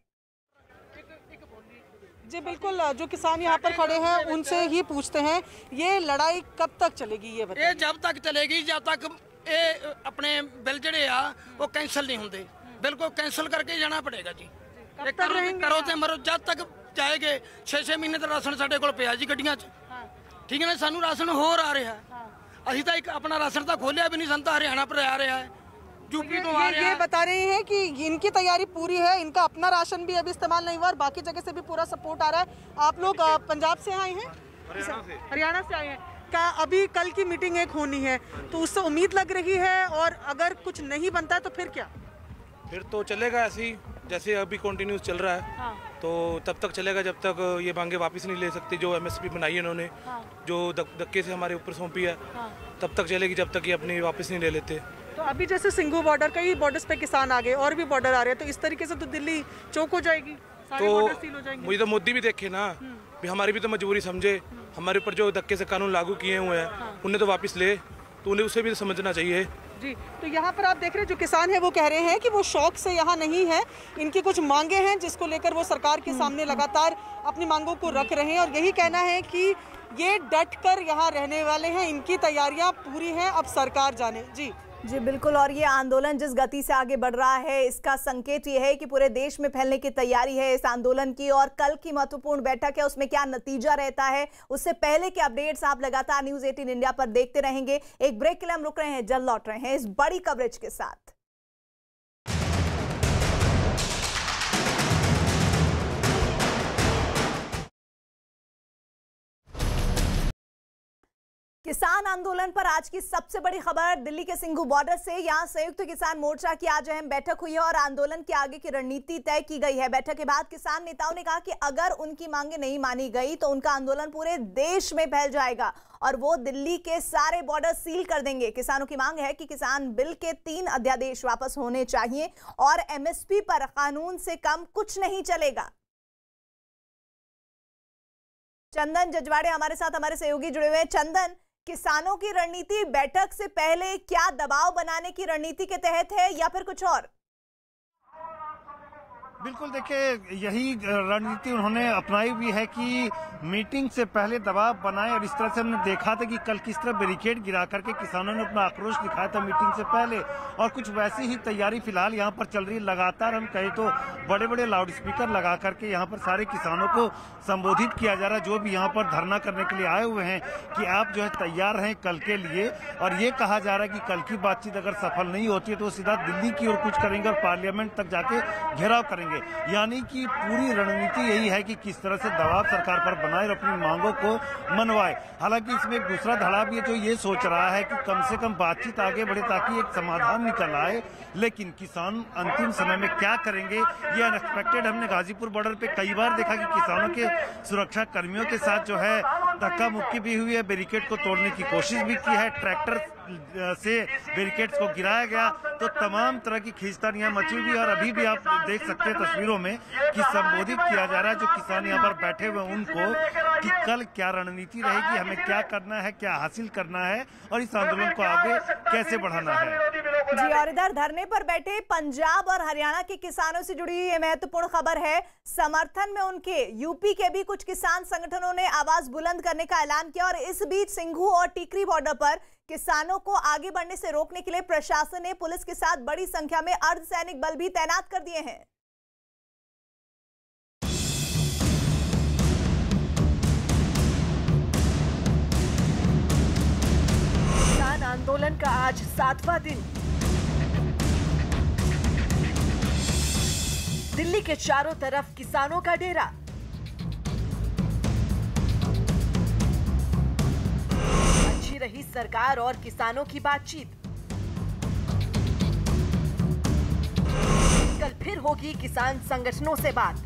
जी बिल्कुल, जो किसान यहाँ पर खड़े हैं उनसे ही पूछते हैं, ये लड़ाई कब तक चलेगी ये बताइए। जब तक चलेगी जब तक ये अपने बिल जड़े आ वो कैंसिल नहीं होंगे, बिल्कुल कैंसिल करके जाना पड़ेगा जी। करो ते मरो, जब तक जाएगे 6-6 महीने तक राशन साडे कोल पिया जी गड्डियां च, ठीक है ना। सानू राशन होर आ रहा है, असीं तां एक अपना राशन तां खोलिया भी नहीं, सन तां हरियाणा पर आ रहा है, यूपी तो ये बता रहे हैं कि इनकी तैयारी पूरी है, इनका अपना राशन भी अभी इस्तेमाल नहीं हुआ और बाकी जगह से भी पूरा सपोर्ट आ रहा है। आप लोग पंजाब से आए हैं? हरियाणा से आए हैं। क्या अभी कल की मीटिंग एक होनी है तो उससे उम्मीद लग रही है, और अगर कुछ नहीं बनता है तो फिर क्या? फिर तो चलेगा ऐसे ही जैसे अभी कंटिन्यूस चल रहा है। हाँ। तो तब तक चलेगा जब तक ये मांगे वापस नहीं ले सकती जो एमएसपी बनाई है इन्होंने। हाँ। जो धक्के से हमारे ऊपर सौंपी है। हाँ। तब तक चलेगी जब तक ये अपनी वापस नहीं ले लेते। तो अभी जैसे सिंघू बॉर्डर, कई बॉर्डर्स पे किसान आ गए और भी बॉर्डर आ रहे हैं, तो इस तरीके से तो दिल्ली चौक हो जाएगी, सारे बॉर्डर सील हो जाएंगे। मुझे तो मोदी भी देखे ना, भी हमारी भी तो मजबूरी समझे। हमारे ऊपर जो धक्के से कानून लागू किए हुए हैं उन्हें तो वापस ले, तो उन्हें उसे भी समझना चाहिए। जी, तो यहाँ पर आप देख रहे हैं जो किसान है वो कह रहे हैं कि वो शौक से यहाँ नहीं है, इनकी कुछ मांगे हैं जिसको लेकर वो सरकार के सामने लगातार अपनी मांगों को रख रहे हैं, और यही कहना है कि ये डट कर यहाँ रहने वाले हैं, इनकी तैयारियां पूरी हैं, अब सरकार जाने। जी बिल्कुल, और ये आंदोलन जिस गति से आगे बढ़ रहा है इसका संकेत ये है कि पूरे देश में फैलने की तैयारी है इस आंदोलन की, और कल की महत्वपूर्ण बैठक है उसमें क्या नतीजा रहता है उससे पहले के अपडेट्स आप लगातार न्यूज़ 18 इंडिया पर देखते रहेंगे। एक ब्रेक के लिए हम रुक रहे हैं, जल्द लौट रहे हैं इस बड़ी कवरेज के साथ। किसान आंदोलन पर आज की सबसे बड़ी खबर दिल्ली के सिंघू बॉर्डर से। यहां संयुक्त किसान मोर्चा की आज अहम बैठक हुई है और आंदोलन के आगे की रणनीति तय की गई है। बैठक के बाद किसान नेताओं ने कहा कि अगर उनकी मांगे नहीं मानी गई तो उनका आंदोलन पूरे देश में फैल जाएगा और वो दिल्ली के सारे बॉर्डर सील कर देंगे। किसानों की मांग है कि किसान बिल के 3 अध्यादेश वापस होने चाहिए और एमएसपी पर कानून से कम कुछ नहीं चलेगा। चंदन जजवाड़े हमारे साथ, हमारे सहयोगी जुड़े हुए हैं। चंदन, किसानों की रणनीति बैठक से पहले क्या दबाव बनाने की रणनीति के तहत है या फिर कुछ और? बिल्कुल, देखिए यही रणनीति उन्होंने अपनाई भी है कि मीटिंग से पहले दबाव बनाए, और इस तरह से हमने देखा था कि कल किस तरह बैरिकेड गिरा करके किसानों ने अपना आक्रोश दिखाया था मीटिंग से पहले, और कुछ वैसी ही तैयारी फिलहाल यहाँ पर चल रही है। लगातार हम कहें तो बड़े बड़े लाउड स्पीकर लगा करके यहाँ पर सारे किसानों को संबोधित किया जा रहा है जो भी यहाँ पर धरना करने के लिए आए हुए हैं कि आप जो है तैयार रहें कल के लिए। और ये कहा जा रहा है कि कल की बातचीत अगर सफल नहीं होती है तो सीधा दिल्ली की ओर कुछ करेंगे और पार्लियामेंट तक जाके घेराव करेंगे। यानी कि पूरी रणनीति यही है कि किस तरह से दबाव सरकार पर बनाए और अपनी मांगों को मनवाए। हालांकि इसमें एक दूसरा धड़ा भी है जो ये सोच रहा है कि कम से कम बातचीत आगे बढ़े ताकि एक समाधान निकल आए, लेकिन किसान अंतिम समय में क्या करेंगे ये अनएक्सपेक्टेड। हमने गाजीपुर बॉर्डर पे कई बार देखा कि किसानों के सुरक्षा कर्मियों के साथ जो है धक्का मुक्की भी हुई है, बैरिकेड को तोड़ने की कोशिश भी की है, ट्रैक्टर से बैरिकेड्स को गिराया गया, तो तमाम तरह की खींचतानियां मची हुई। और अभी भी आप देख सकते हैं तस्वीरों में कि संबोधित किया जा रहा है जो किसान यहाँ पर बैठे हुए उनको कि कल क्या रणनीति रहेगी, हमें क्या करना है, क्या हासिल करना है और इस आंदोलन को आगे कैसे बढ़ाना है। जी, और इधर धरने पर बैठे पंजाब और हरियाणा के किसानों से जुड़ी ये महत्वपूर्ण खबर है। समर्थन में उनके यूपी के भी कुछ किसान संगठनों ने आवाज बुलंद करने का ऐलान किया, और इस बीच सिंघू और टिकरी बॉर्डर पर किसानों को आगे बढ़ने से रोकने के लिए प्रशासन ने पुलिस के साथ बड़ी संख्या में अर्धसैनिक बल भी तैनात कर दिए हैं। किसान आंदोलन का आज 7वां दिन। दिल्ली के चारों तरफ किसानों का डेरा। अच्छी रही सरकार और किसानों की बातचीत। कल फिर होगी किसान संगठनों से बात।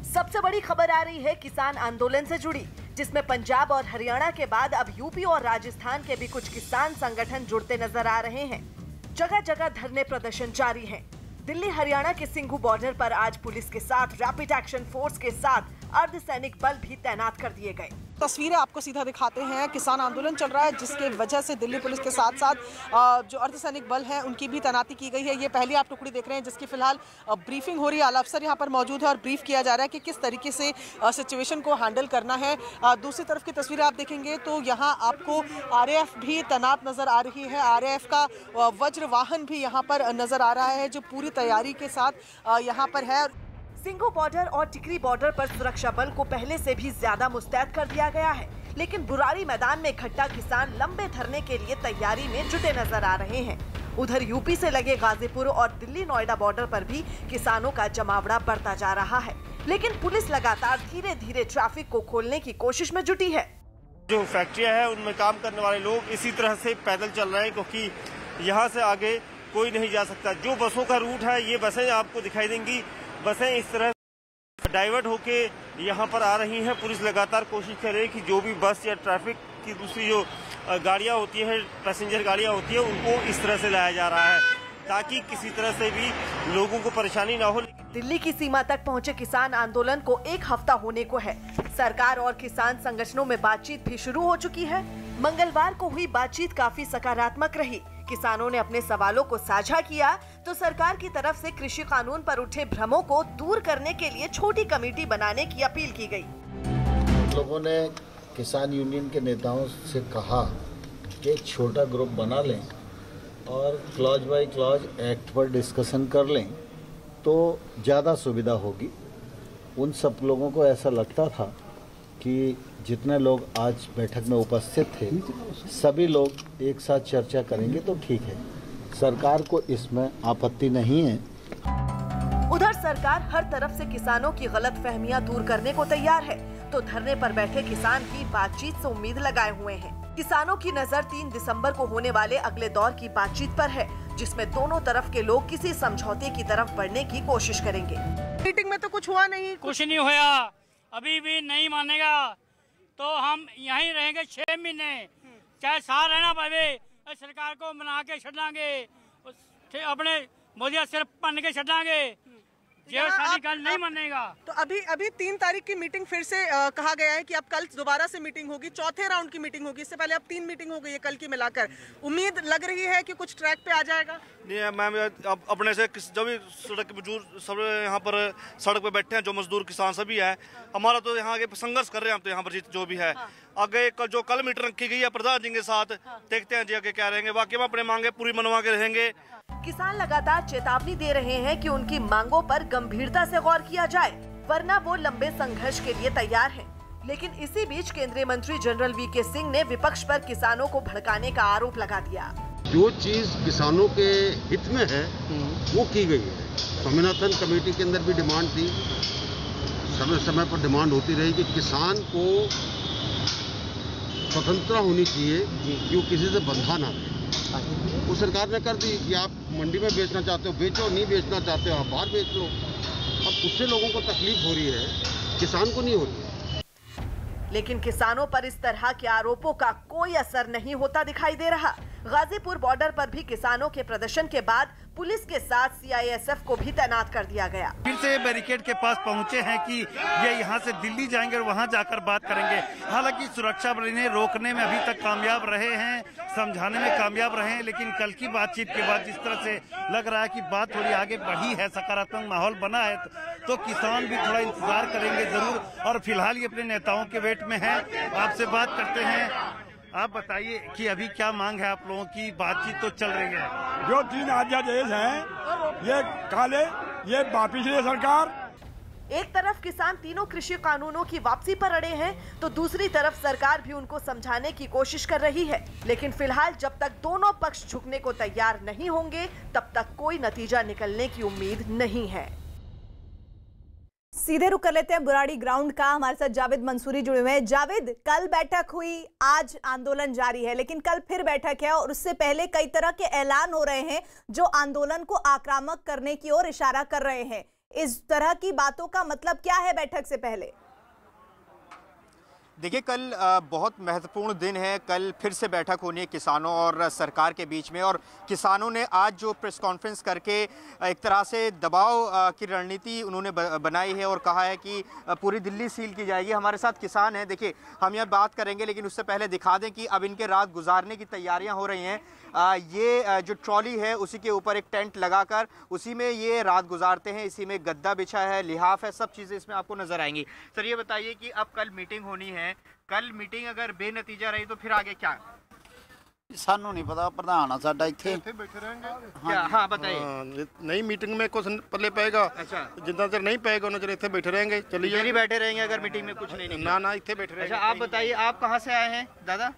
सबसे बड़ी खबर आ रही है किसान आंदोलन से जुड़ी, जिसमें पंजाब और हरियाणा के बाद अब यूपी और राजस्थान के भी कुछ किसान संगठन जुड़ते नजर आ रहे हैं। जगह जगह धरने प्रदर्शन जारी हैं। दिल्ली हरियाणा के सिंघू बॉर्डर पर आज पुलिस के साथ रैपिड एक्शन फोर्स के साथ अर्धसैनिक बल भी तैनात कर दिए गए। तस्वीरें आपको सीधा दिखाते हैं। किसान आंदोलन चल रहा है जिसके वजह से दिल्ली पुलिस के साथ साथ जो अर्धसैनिक बल हैं उनकी भी तैनाती की गई है। ये पहली आप टुकड़ी देख रहे हैं जिसकी फिलहाल ब्रीफिंग हो रही है। आला अफसर यहाँ पर मौजूद है और ब्रीफ किया जा रहा है कि किस तरीके से सिचुएशन को हैंडल करना है। दूसरी तरफ की तस्वीरें आप देखेंगे तो यहाँ आपको RAF भी तैनात नजर आ रही है। RAF का वज्र वाहन भी यहाँ पर नजर आ रहा है जो पूरी तैयारी के साथ यहाँ पर है। सिंघू बॉर्डर और टिकरी बॉर्डर पर सुरक्षा बल को पहले से भी ज्यादा मुस्तैद कर दिया गया है, लेकिन बुराड़ी मैदान में इकट्ठा किसान लंबे धरने के लिए तैयारी में जुटे नजर आ रहे हैं। उधर यूपी से लगे गाजीपुर और दिल्ली नोएडा बॉर्डर पर भी किसानों का जमावड़ा बढ़ता जा रहा है, लेकिन पुलिस लगातार धीरे धीरे ट्रैफिक को खोलने की कोशिश में जुटी है। जो फैक्ट्रियां हैं उनमें काम करने वाले लोग इसी तरह से पैदल चल रहे हैं, क्योंकि यहाँ से आगे कोई नहीं जा सकता। जो बसों का रूट है, ये बसें आपको दिखाई देंगी, बसें इस तरह डाइवर्ट होके यहाँ पर आ रही हैं। पुलिस लगातार कोशिश कर रही है कि जो भी बस या ट्रैफिक की दूसरी जो गाड़ियाँ होती है, पैसेंजर गाड़ियाँ होती है, उनको इस तरह से लाया जा रहा है ताकि किसी तरह से भी लोगों को परेशानी ना हो। दिल्ली की सीमा तक पहुंचे किसान आंदोलन को 1 हफ्ता होने को है। सरकार और किसान संगठनों में बातचीत भी शुरू हो चुकी है। मंगलवार को हुई बातचीत काफी सकारात्मक रही। किसानों ने अपने सवालों को साझा किया तो सरकार की तरफ से कृषि कानून पर उठे भ्रमों को दूर करने के लिए छोटी कमेटी बनाने की अपील की गई। लोगों ने किसान यूनियन के नेताओं से कहा कि एक छोटा ग्रुप बना लें और क्लॉज बाय क्लॉज एक्ट पर डिस्कशन कर लें तो ज़्यादा सुविधा होगी। उन सब लोगों को ऐसा लगता था कि जितने लोग आज बैठक में उपस्थित थे, सभी लोग एक साथ चर्चा करेंगे तो ठीक है। सरकार को इसमें आपत्ति नहीं है। उधर सरकार हर तरफ से किसानों की गलत फहमियां दूर करने को तैयार है, तो धरने पर बैठे किसान भी बातचीत से उम्मीद लगाए हुए हैं। किसानों की नजर 3 दिसंबर को होने वाले अगले दौर की बातचीत पर है, जिसमें दोनों तरफ के लोग किसी समझौते की तरफ बढ़ने की कोशिश करेंगे। मीटिंग में तो कुछ हुआ नहीं, कुछ नहीं होया, अभी भी नहीं मानेगा तो हम यहीं रहेंगे 6 महीने, चाहे साल रहना पवे, सरकार को मना के छड़ांगे, अपने मोदी सिर पन के छड़ांगे, जो सारी गल नहीं मानेगा। तो अभी 3 तारीख की मीटिंग फिर से कहा गया है कि अब कल दोबारा से मीटिंग होगी, चौथे राउंड की मीटिंग होगी। इससे पहले अब 3 मीटिंग हो गई है कल की मिलाकर। उम्मीद लग रही है कि कुछ ट्रैक पे आ जाएगा। नहीं मैम, अब अपने से जो भी सड़क के मजदूर सब यहाँ पर सड़क पे बैठे हैं, जो मजदूर किसान सभी है, हमारा तो यहाँ आगे संघर्ष कर रहे हैं हम तो यहाँ पर जो भी है। आगे कल मीटिंग रखी गई है प्रधान जी के साथ, देखते हैं जी आगे क्या रहेंगे। बाकी हम अपने मांगे पूरी मनवा के रहेंगे। किसान लगातार चेतावनी दे रहे हैं कि उनकी मांगों पर गंभीरता से गौर किया जाए, वरना वो लंबे संघर्ष के लिए तैयार हैं। लेकिन इसी बीच केंद्रीय मंत्री जनरल वीके सिंह ने विपक्ष पर किसानों को भड़काने का आरोप लगा दिया। जो चीज किसानों के हित में है वो की गई है। स्वामीनाथन कमेटी के अंदर भी डिमांड थी, समय समय पर डिमांड होती रही कि किसान को स्वतंत्रता होनी चाहिए कि वो किसी से बंधा ना रहे। वो सरकार ने कर दी कि आप मंडी में बेचना चाहते हो बेचो, नहीं बेचना चाहते हो आप बाहर बेच लो। अब उससे लोगों को तकलीफ हो रही है, किसान को नहीं हो रही है। लेकिन किसानों पर इस तरह के आरोपों का कोई असर नहीं होता दिखाई दे रहा। गाजीपुर बॉर्डर पर भी किसानों के प्रदर्शन के बाद पुलिस के साथ सीआईएसएफ को भी तैनात कर दिया गया। फिर से बैरिकेड के पास पहुंचे हैं कि ये यहाँ से दिल्ली जाएंगे और वहाँ जाकर बात करेंगे। हालांकि सुरक्षा बल इन्हें रोकने में अभी तक कामयाब रहे हैं, समझाने में कामयाब रहे हैं, लेकिन कल की बातचीत के बाद जिस तरह से लग रहा है कि बात थोड़ी आगे बढ़ी है, सकारात्मक माहौल बना है, तो किसान भी थोड़ा इंतजार करेंगे जरूर। और फिलहाल ये अपने नेताओं के वेट में है। आपसे बात करते हैं, आप बताइए कि अभी क्या मांग है आप लोगों की? बातचीत तो चल रही है। जो 3 अध्यादेश हैं ये काले, ये वापिस ले सरकार। एक तरफ किसान तीनों कृषि कानूनों की वापसी पर अड़े हैं, तो दूसरी तरफ सरकार भी उनको समझाने की कोशिश कर रही है। लेकिन फिलहाल जब तक दोनों पक्ष झुकने को तैयार नहीं होंगे, तब तक कोई नतीजा निकलने की उम्मीद नहीं है। सीधे रुक कर लेते हैं बुराड़ी ग्राउंड का। हमारे साथ जावेद मंसूरी जुड़े हुए हैं। जावेद, कल बैठक हुई, आज आंदोलन जारी है, लेकिन कल फिर बैठक है और उससे पहले कई तरह के ऐलान हो रहे हैं जो आंदोलन को आक्रामक करने की ओर इशारा कर रहे हैं। इस तरह की बातों का मतलब क्या है बैठक से पहले? देखिए, कल बहुत महत्वपूर्ण दिन है। कल फिर से बैठक होनी है किसानों और सरकार के बीच में, और किसानों ने आज जो प्रेस कॉन्फ्रेंस करके एक तरह से दबाव की रणनीति उन्होंने बनाई है और कहा है कि पूरी दिल्ली सील की जाएगी। हमारे साथ किसान हैं, देखिए हम यहाँ बात करेंगे, लेकिन उससे पहले दिखा दें कि अब इनके रात गुजारने की तैयारियाँ हो रही हैं। ये जो ट्रॉली है उसी के ऊपर एक टेंट लगाकर उसी में ये रात गुजारते हैं। इसी में गद्दा बिछा है, लिहाफ है, सब चीज़ें इसमें आपको नजर आएंगी। सर ये बताइए कि अब कल मीटिंग होनी है, कल मीटिंग अगर बेनतीजा रही तो फिर आगे क्या? सानू नहीं पता, प्रधान साडा इत्थे बैठे रहेंगे। हाँ बताइए। नई मीटिंग में कुछ पल्ले पाएगा? अच्छा, जितना देर नहीं पाएगा उन्हें इतने बैठे रहेंगे। चलिए नहीं बैठे रहेंगे अगर मीटिंग में कुछ नहीं ना ना इतने बैठे रहेंगे। अच्छा आप बताइए, आप कहाँ से आए हैं दादा?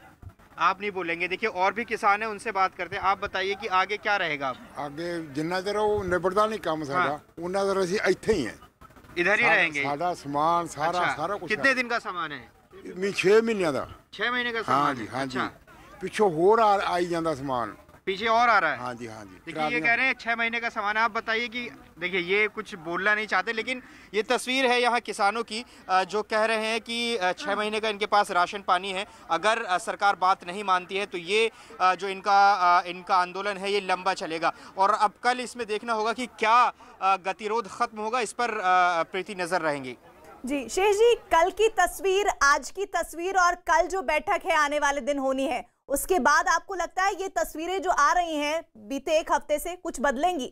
आप नहीं बोलेंगे। देखिए और भी किसान हैं, उनसे बात करते हैं। आप बताइए कि आगे क्या रहेगा? ਅੱਗੇ ਜਿੰਨਾ ਚਿਰ ਉਹ ਨਿਬੜਦਾ ਨਹੀਂ ਕੰਮ ਸਾਡਾ ਉਹਨਾਂ ਚਿਰ ਅਸੀਂ ਇੱਥੇ ਹੀ ਹਾਂ, इधर ही रहेंगे। ਸਾਡਾ ਸਮਾਨ ਸਾਰਾ अच्छा, ਸਾਰਾ ਕੁਝ कितने दिन का सामान है? 6 ਮਹੀਨਿਆਂ ਦਾ। 6 महीने का हाँ सामान जी, है। हाँ जी। अच्छा, ਪਿੱਛੋਂ ਹੋਰ ਆਈ ਜਾਂਦਾ ਸਮਾਨ। पीछे और आ रहा है। हाँ जी, हाँ जी। देखिए ये कह रहे हैं 6 महीने का सामान है। आप बताइए कि देखिए ये कुछ बोलना नहीं चाहते, लेकिन ये तस्वीर है यहाँ किसानों की जो कह रहे हैं कि 6 महीने का इनके पास राशन पानी है। अगर सरकार बात नहीं मानती है तो ये जो इनका आंदोलन है ये लंबा चलेगा। और अब कल इसमें देखना होगा कि क्या गतिरोध खत्म होगा, इस पर प्रीति नजर रहेंगी। जी शेष जी, कल की तस्वीर, आज की तस्वीर और कल जो बैठक है आने वाले दिन होनी है, उसके बाद आपको लगता है ये तस्वीरें जो आ रही हैं बीते एक हफ्ते से कुछ बदलेंगी?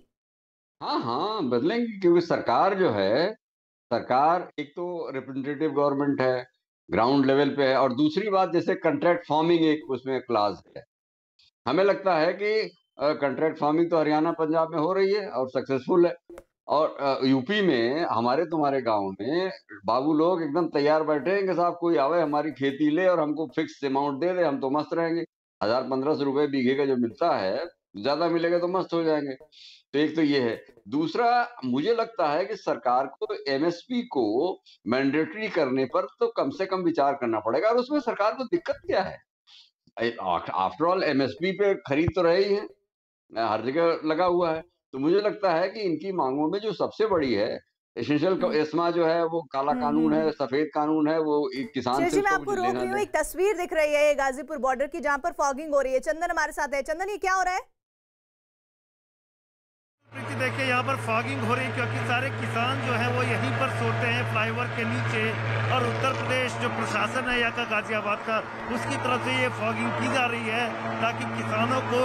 हाँ बदलेंगी, क्योंकि सरकार जो है, सरकार एक तो रिप्रेजेंटेटिव गवर्नमेंट है, ग्राउंड लेवल पे है, और दूसरी बात जैसे कॉन्ट्रैक्ट फार्मिंग एक उसमें क्लास है। हमें लगता है कि कॉन्ट्रैक्ट फार्मिंग तो हरियाणा पंजाब में हो रही है और सक्सेसफुल है, और यूपी में हमारे तुम्हारे गांव में बाबू लोग एकदम तैयार बैठे हैं कि साहब कोई आवे हमारी खेती ले और हमको फिक्स अमाउंट दे दे, हम तो मस्त रहेंगे। 1000-1500 रुपए बीघे का जो मिलता है, ज्यादा मिलेगा तो मस्त हो जाएंगे। तो एक तो ये है। दूसरा, मुझे लगता है कि सरकार को एमएसपी को मैंडेटरी करने पर तो कम से कम विचार करना पड़ेगा, और उसमें सरकार को दिक्कत क्या है? आफ्टर ऑल एमएसपी पे खरीद तो रही है, हर जगह लगा हुआ है। तो मुझे लगता है कि इनकी मांगों में जो सबसे बड़ी है एसेंशियल एस्मा जो है वो काला कानून है, सफेद कानून है, वो किसान से मैं आपको रोक रही हूँ। एक तस्वीर दिख रही है गाजीपुर बॉर्डर की जहाँ पर फॉगिंग हो रही है। चंदन हमारे साथ है। चंदन, ये क्या हो रहा है? देखिए यहाँ पर फॉगिंग हो रही है क्योंकि सारे किसान जो है वो यहीं पर सोते हैं फ्लाईओवर के नीचे, और उत्तर प्रदेश जो प्रशासन है यहाँ का गाजियाबाद का, उसकी तरफ से ये फॉगिंग की जा रही है ताकि किसानों को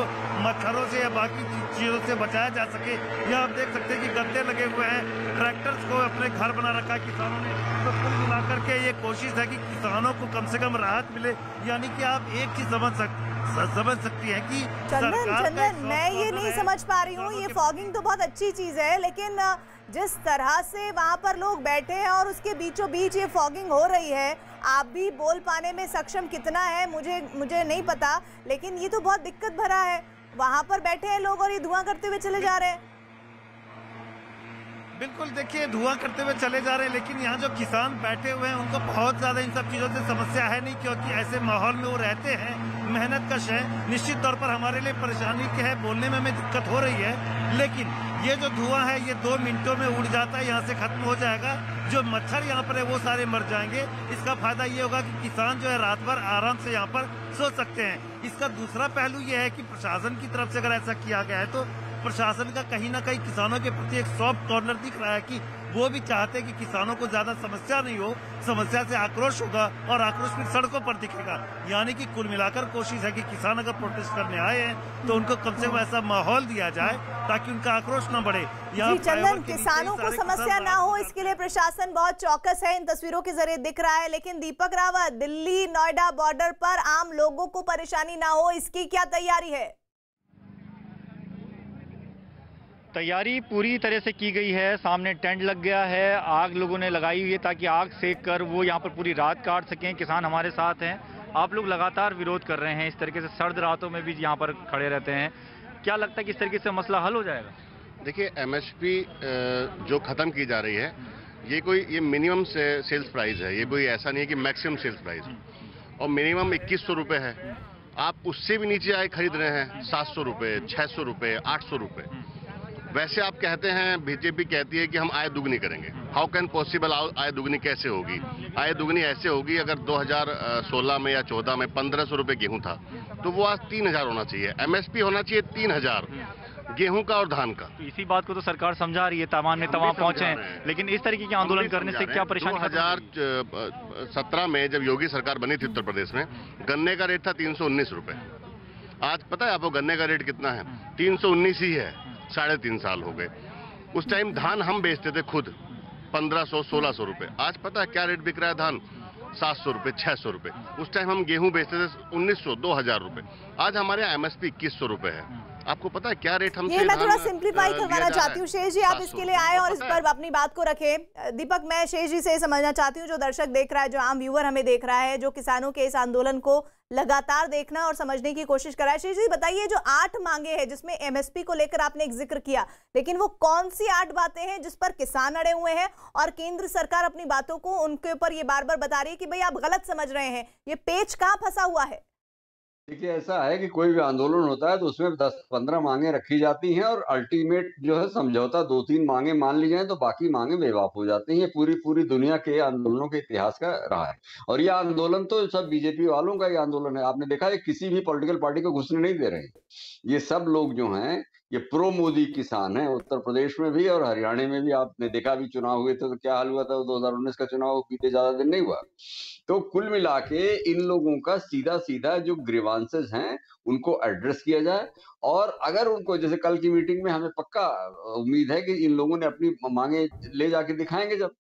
मच्छरों से या बाकी चीजों से बचाया जा सके। यहाँ आप देख सकते हैं कि गद्दे लगे हुए हैं, ट्रैक्टर्स को अपने घर बना रखा है किसानों ने। तो कुल मिलाकर के ये कोशिश है कि किसानों को कम से कम राहत मिले। यानी कि आप एक चीज समझ सकती है कि चंदन मैं ये नहीं समझ पा रही हूँ, ये फॉगिंग तो बहुत अच्छी चीज है, लेकिन जिस तरह से वहाँ पर लोग बैठे हैं और उसके बीचों बीच ये फॉगिंग हो रही है, आप भी बोल पाने में सक्षम कितना है मुझे नहीं पता, लेकिन ये तो बहुत दिक्कत भरा है। वहाँ पर बैठे हैं लोग और ये धुआं करते हुए चले जा रहे हैं। बिल्कुल, देखिए धुआं करते हुए चले जा रहे हैं, लेकिन यहाँ जो किसान बैठे हुए हैं उनको बहुत ज्यादा इन सब चीजों से समस्या है नहीं, क्योंकि ऐसे माहौल में वो रहते हैं, मेहनत कश है। निश्चित तौर पर हमारे लिए परेशानी क्या है, बोलने में हमें दिक्कत हो रही है, लेकिन ये जो धुआं है ये 2 मिनटों में उड़ जाता है, यहाँ से खत्म हो जाएगा। जो मच्छर यहाँ पर है वो सारे मर जाएंगे। इसका फायदा ये होगा कि किसान जो है रात भर आराम से यहाँ पर सो सकते हैं। इसका दूसरा पहलू ये है कि प्रशासन की तरफ से अगर ऐसा किया गया है तो प्रशासन का कहीं ना कहीं किसानों के प्रति एक सॉफ्ट कॉर्नर दिख रहा है कि वो भी चाहते हैं कि किसानों को ज्यादा समस्या नहीं हो, समस्या से आक्रोश होगा और आक्रोश फिर सड़कों पर दिखेगा। यानी कि कुल मिलाकर कोशिश है कि किसान अगर प्रोटेस्ट करने आए हैं तो उनको कम से कम ऐसा माहौल दिया जाए ताकि उनका आक्रोश न बढ़े। जी चंदन, किसानों को समस्या ना हो इसके लिए प्रशासन बहुत चौकस है, इन तस्वीरों के जरिए दिख रहा है। लेकिन दीपक रावत, दिल्ली नोएडा बॉर्डर पर आम लोगों को परेशानी ना हो, इसकी क्या तैयारी है? तैयारी पूरी तरह से की गई है। सामने टेंट लग गया है, आग लोगों ने लगाई हुई है ताकि आग सेक कर वो यहाँ पर पूरी रात काट सकें। किसान हमारे साथ हैं। आप लोग लगातार विरोध कर रहे हैं, इस तरीके से सर्द रातों में भी यहाँ पर खड़े रहते हैं। क्या लगता है कि इस तरीके से मसला हल हो जाएगा? देखिए, एमएसपी जो ख़त्म की जा रही है, ये मिनिमम सेल्स प्राइस है, ये कोई ऐसा नहीं है कि मैक्सिमम सेल्स प्राइस, और मिनिमम 2100 रुपये है। आप उससे भी नीचे आए खरीद रहे हैं 700 रुपये, 600 रुपये, 800 रुपये। वैसे आप कहते हैं, बीजेपी कहती है कि हम आय दुगनी करेंगे। How can possible? आय दुगनी कैसे होगी? आय दुगनी ऐसे होगी अगर 2016 में या 14 में 1500 रुपये गेहूं था तो वो आज 3000 होना चाहिए। एमएसपी होना चाहिए 3000 गेहूं का और धान का। तो इसी बात को तो सरकार समझा रही है, तमाम नेता वहां पहुंचे हैं, लेकिन इस तरीके के आंदोलन करने से क्या परेशानी? 2017 में जब योगी सरकार बनी थी उत्तर प्रदेश में, गन्ने का रेट था 319 रुपये। आज पता है आपको गन्ने का रेट कितना है? 319 ही है। 3.5 साल हो गए। उस टाइम धान हम बेचते थे खुद 1500-1600 रुपये। आज पता है क्या रेट बिक रहा है धान? 700 रुपये, 600 रुपये। उस टाइम हम गेहूं बेचते थे 1900-2000 रुपये। आज हमारे यहाँ एमएसपी 2100 रुपये है। आपको पता है क्या रेट हमसे ये मैं थोड़ा सिंप्लीफाई करवाना चाहती हूँ शेष जी, आप इसके लिए आए और इस पर अपनी बात को रखें। दीपक, मैं शेष जी से समझना चाहती हूँ, जो दर्शक देख रहा है, जो आम व्यूअर हमें देख रहा है, जो किसानों के इस आंदोलन को लगातार देखना और समझने की कोशिश कर रहा है। शेष जी बताइए, जो 8 मांगे हैं जिसमें एमएसपी को लेकर आपने एक जिक्र किया, लेकिन वो कौन सी 8 बातें हैं जिस पर किसान अड़े हुए हैं और केंद्र सरकार अपनी बातों को उनके ऊपर ये बार बार बता रही है कि भाई आप गलत समझ रहे हैं, ये पेच कहाँ फंसा हुआ है? देखिए, ऐसा है कि कोई भी आंदोलन होता है तो उसमें 10-15 मांगे रखी जाती हैं और अल्टीमेट जो है समझौता 2-3 मांगे मान ली जाए तो बाकी मांगे बेवाक हो जाती हैं। पूरी दुनिया के आंदोलनों के इतिहास का रहा है और ये आंदोलन तो सब बीजेपी वालों का ही आंदोलन है। आपने देखा है किसी भी पॉलिटिकल पार्टी को घुसने नहीं दे रहे। ये सब लोग जो हैं ये प्रो मोदी किसान हैं। उत्तर प्रदेश में भी और हरियाणा में भी आपने देखा, भी चुनाव हुए थे तो क्या हाल हुआ था। 2019 का चुनाव बीते ज्यादा दिन नहीं हुआ। तो कुल मिला के इन लोगों का सीधा जो ग्रीवांसेस हैं उनको एड्रेस किया जाए और अगर उनको, जैसे कल की मीटिंग में हमें पक्का उम्मीद है कि इन लोगों ने अपनी मांगे ले जाके दिखाएंगे जब,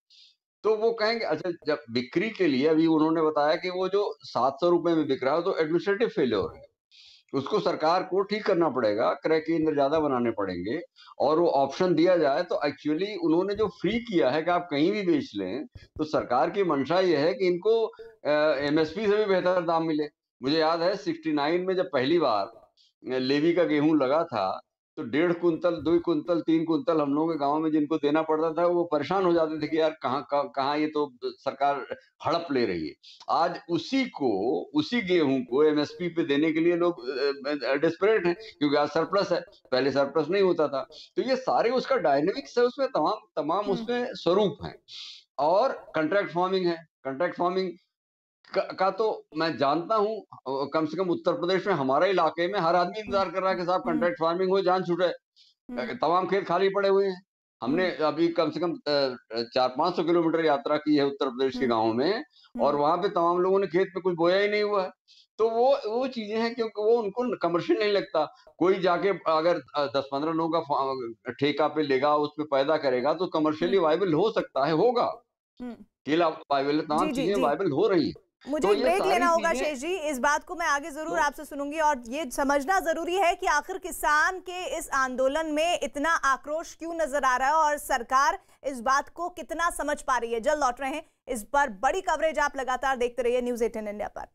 तो वो कहेंगे अच्छा, जब बिक्री के लिए अभी उन्होंने बताया कि वो जो 700 रुपए में बिक रहा है तो एडमिनिस्ट्रेटिव फेलियर है, उसको सरकार को ठीक करना पड़ेगा, क्रय केंद्र ज्यादा बनाने पड़ेंगे और वो ऑप्शन दिया जाए। तो एक्चुअली उन्होंने जो फ्री किया है कि आप कहीं भी बेच लें, तो सरकार की मंशा ये है कि इनको एमएसपी से भी बेहतर दाम मिले। मुझे याद है 69 में जब पहली बार लेवी का गेहूं लगा था तो 1.5 कुंतल, 2 कुंतल, 3 कुंतल हम लोगों के गांव में जिनको देना पड़ता था वो परेशान हो जाते थे कि यार कहाँ ये तो सरकार हड़प ले रही है। आज उसी गेहूं को एमएसपी पे देने के लिए लोग डेस्परेट हैं क्योंकि आज सरप्लस है, पहले सरप्लस नहीं होता था। तो ये सारे उसका डायनेमिक्स है, उसमें तमाम उसमें स्वरूप हैं। और कॉन्ट्रैक्ट फार्मिंग है। कॉन्ट्रैक्ट फार्मिंग का तो मैं जानता हूं, कम से कम उत्तर प्रदेश में हमारे इलाके में हर आदमी इंतजार कर रहा है कि साहब कॉन्ट्रैक्ट फार्मिंग हो, जान छूटे। तमाम खेत खाली पड़े हुए हैं। हमने अभी कम से कम 400-500 किलोमीटर यात्रा की है उत्तर प्रदेश के गाँव में और वहां पे तमाम लोगों ने खेत में कुछ बोया ही नहीं हुआ है। तो वो चीजें हैं क्योंकि वो उनको कमर्शियल नहीं लगता। कोई जाके अगर 10-15 लोगों का ठेका पे लेगा, उसमें पैदा करेगा तो कमर्शियली वायबल हो सकता है, होगा। केला वायबल, तमाम चीजें वायबल हो रही है। मुझे एक ब्रेक लेना होगा शेष जी, इस बात को मैं आगे जरूर आपसे सुनूंगी और ये समझना जरूरी है कि आखिर किसान के इस आंदोलन में इतना आक्रोश क्यों नजर आ रहा है और सरकार इस बात को कितना समझ पा रही है। जल्द लौट रहे हैं, इस पर बड़ी कवरेज आप लगातार देखते रहिए न्यूज़ 18 इंडिया पर।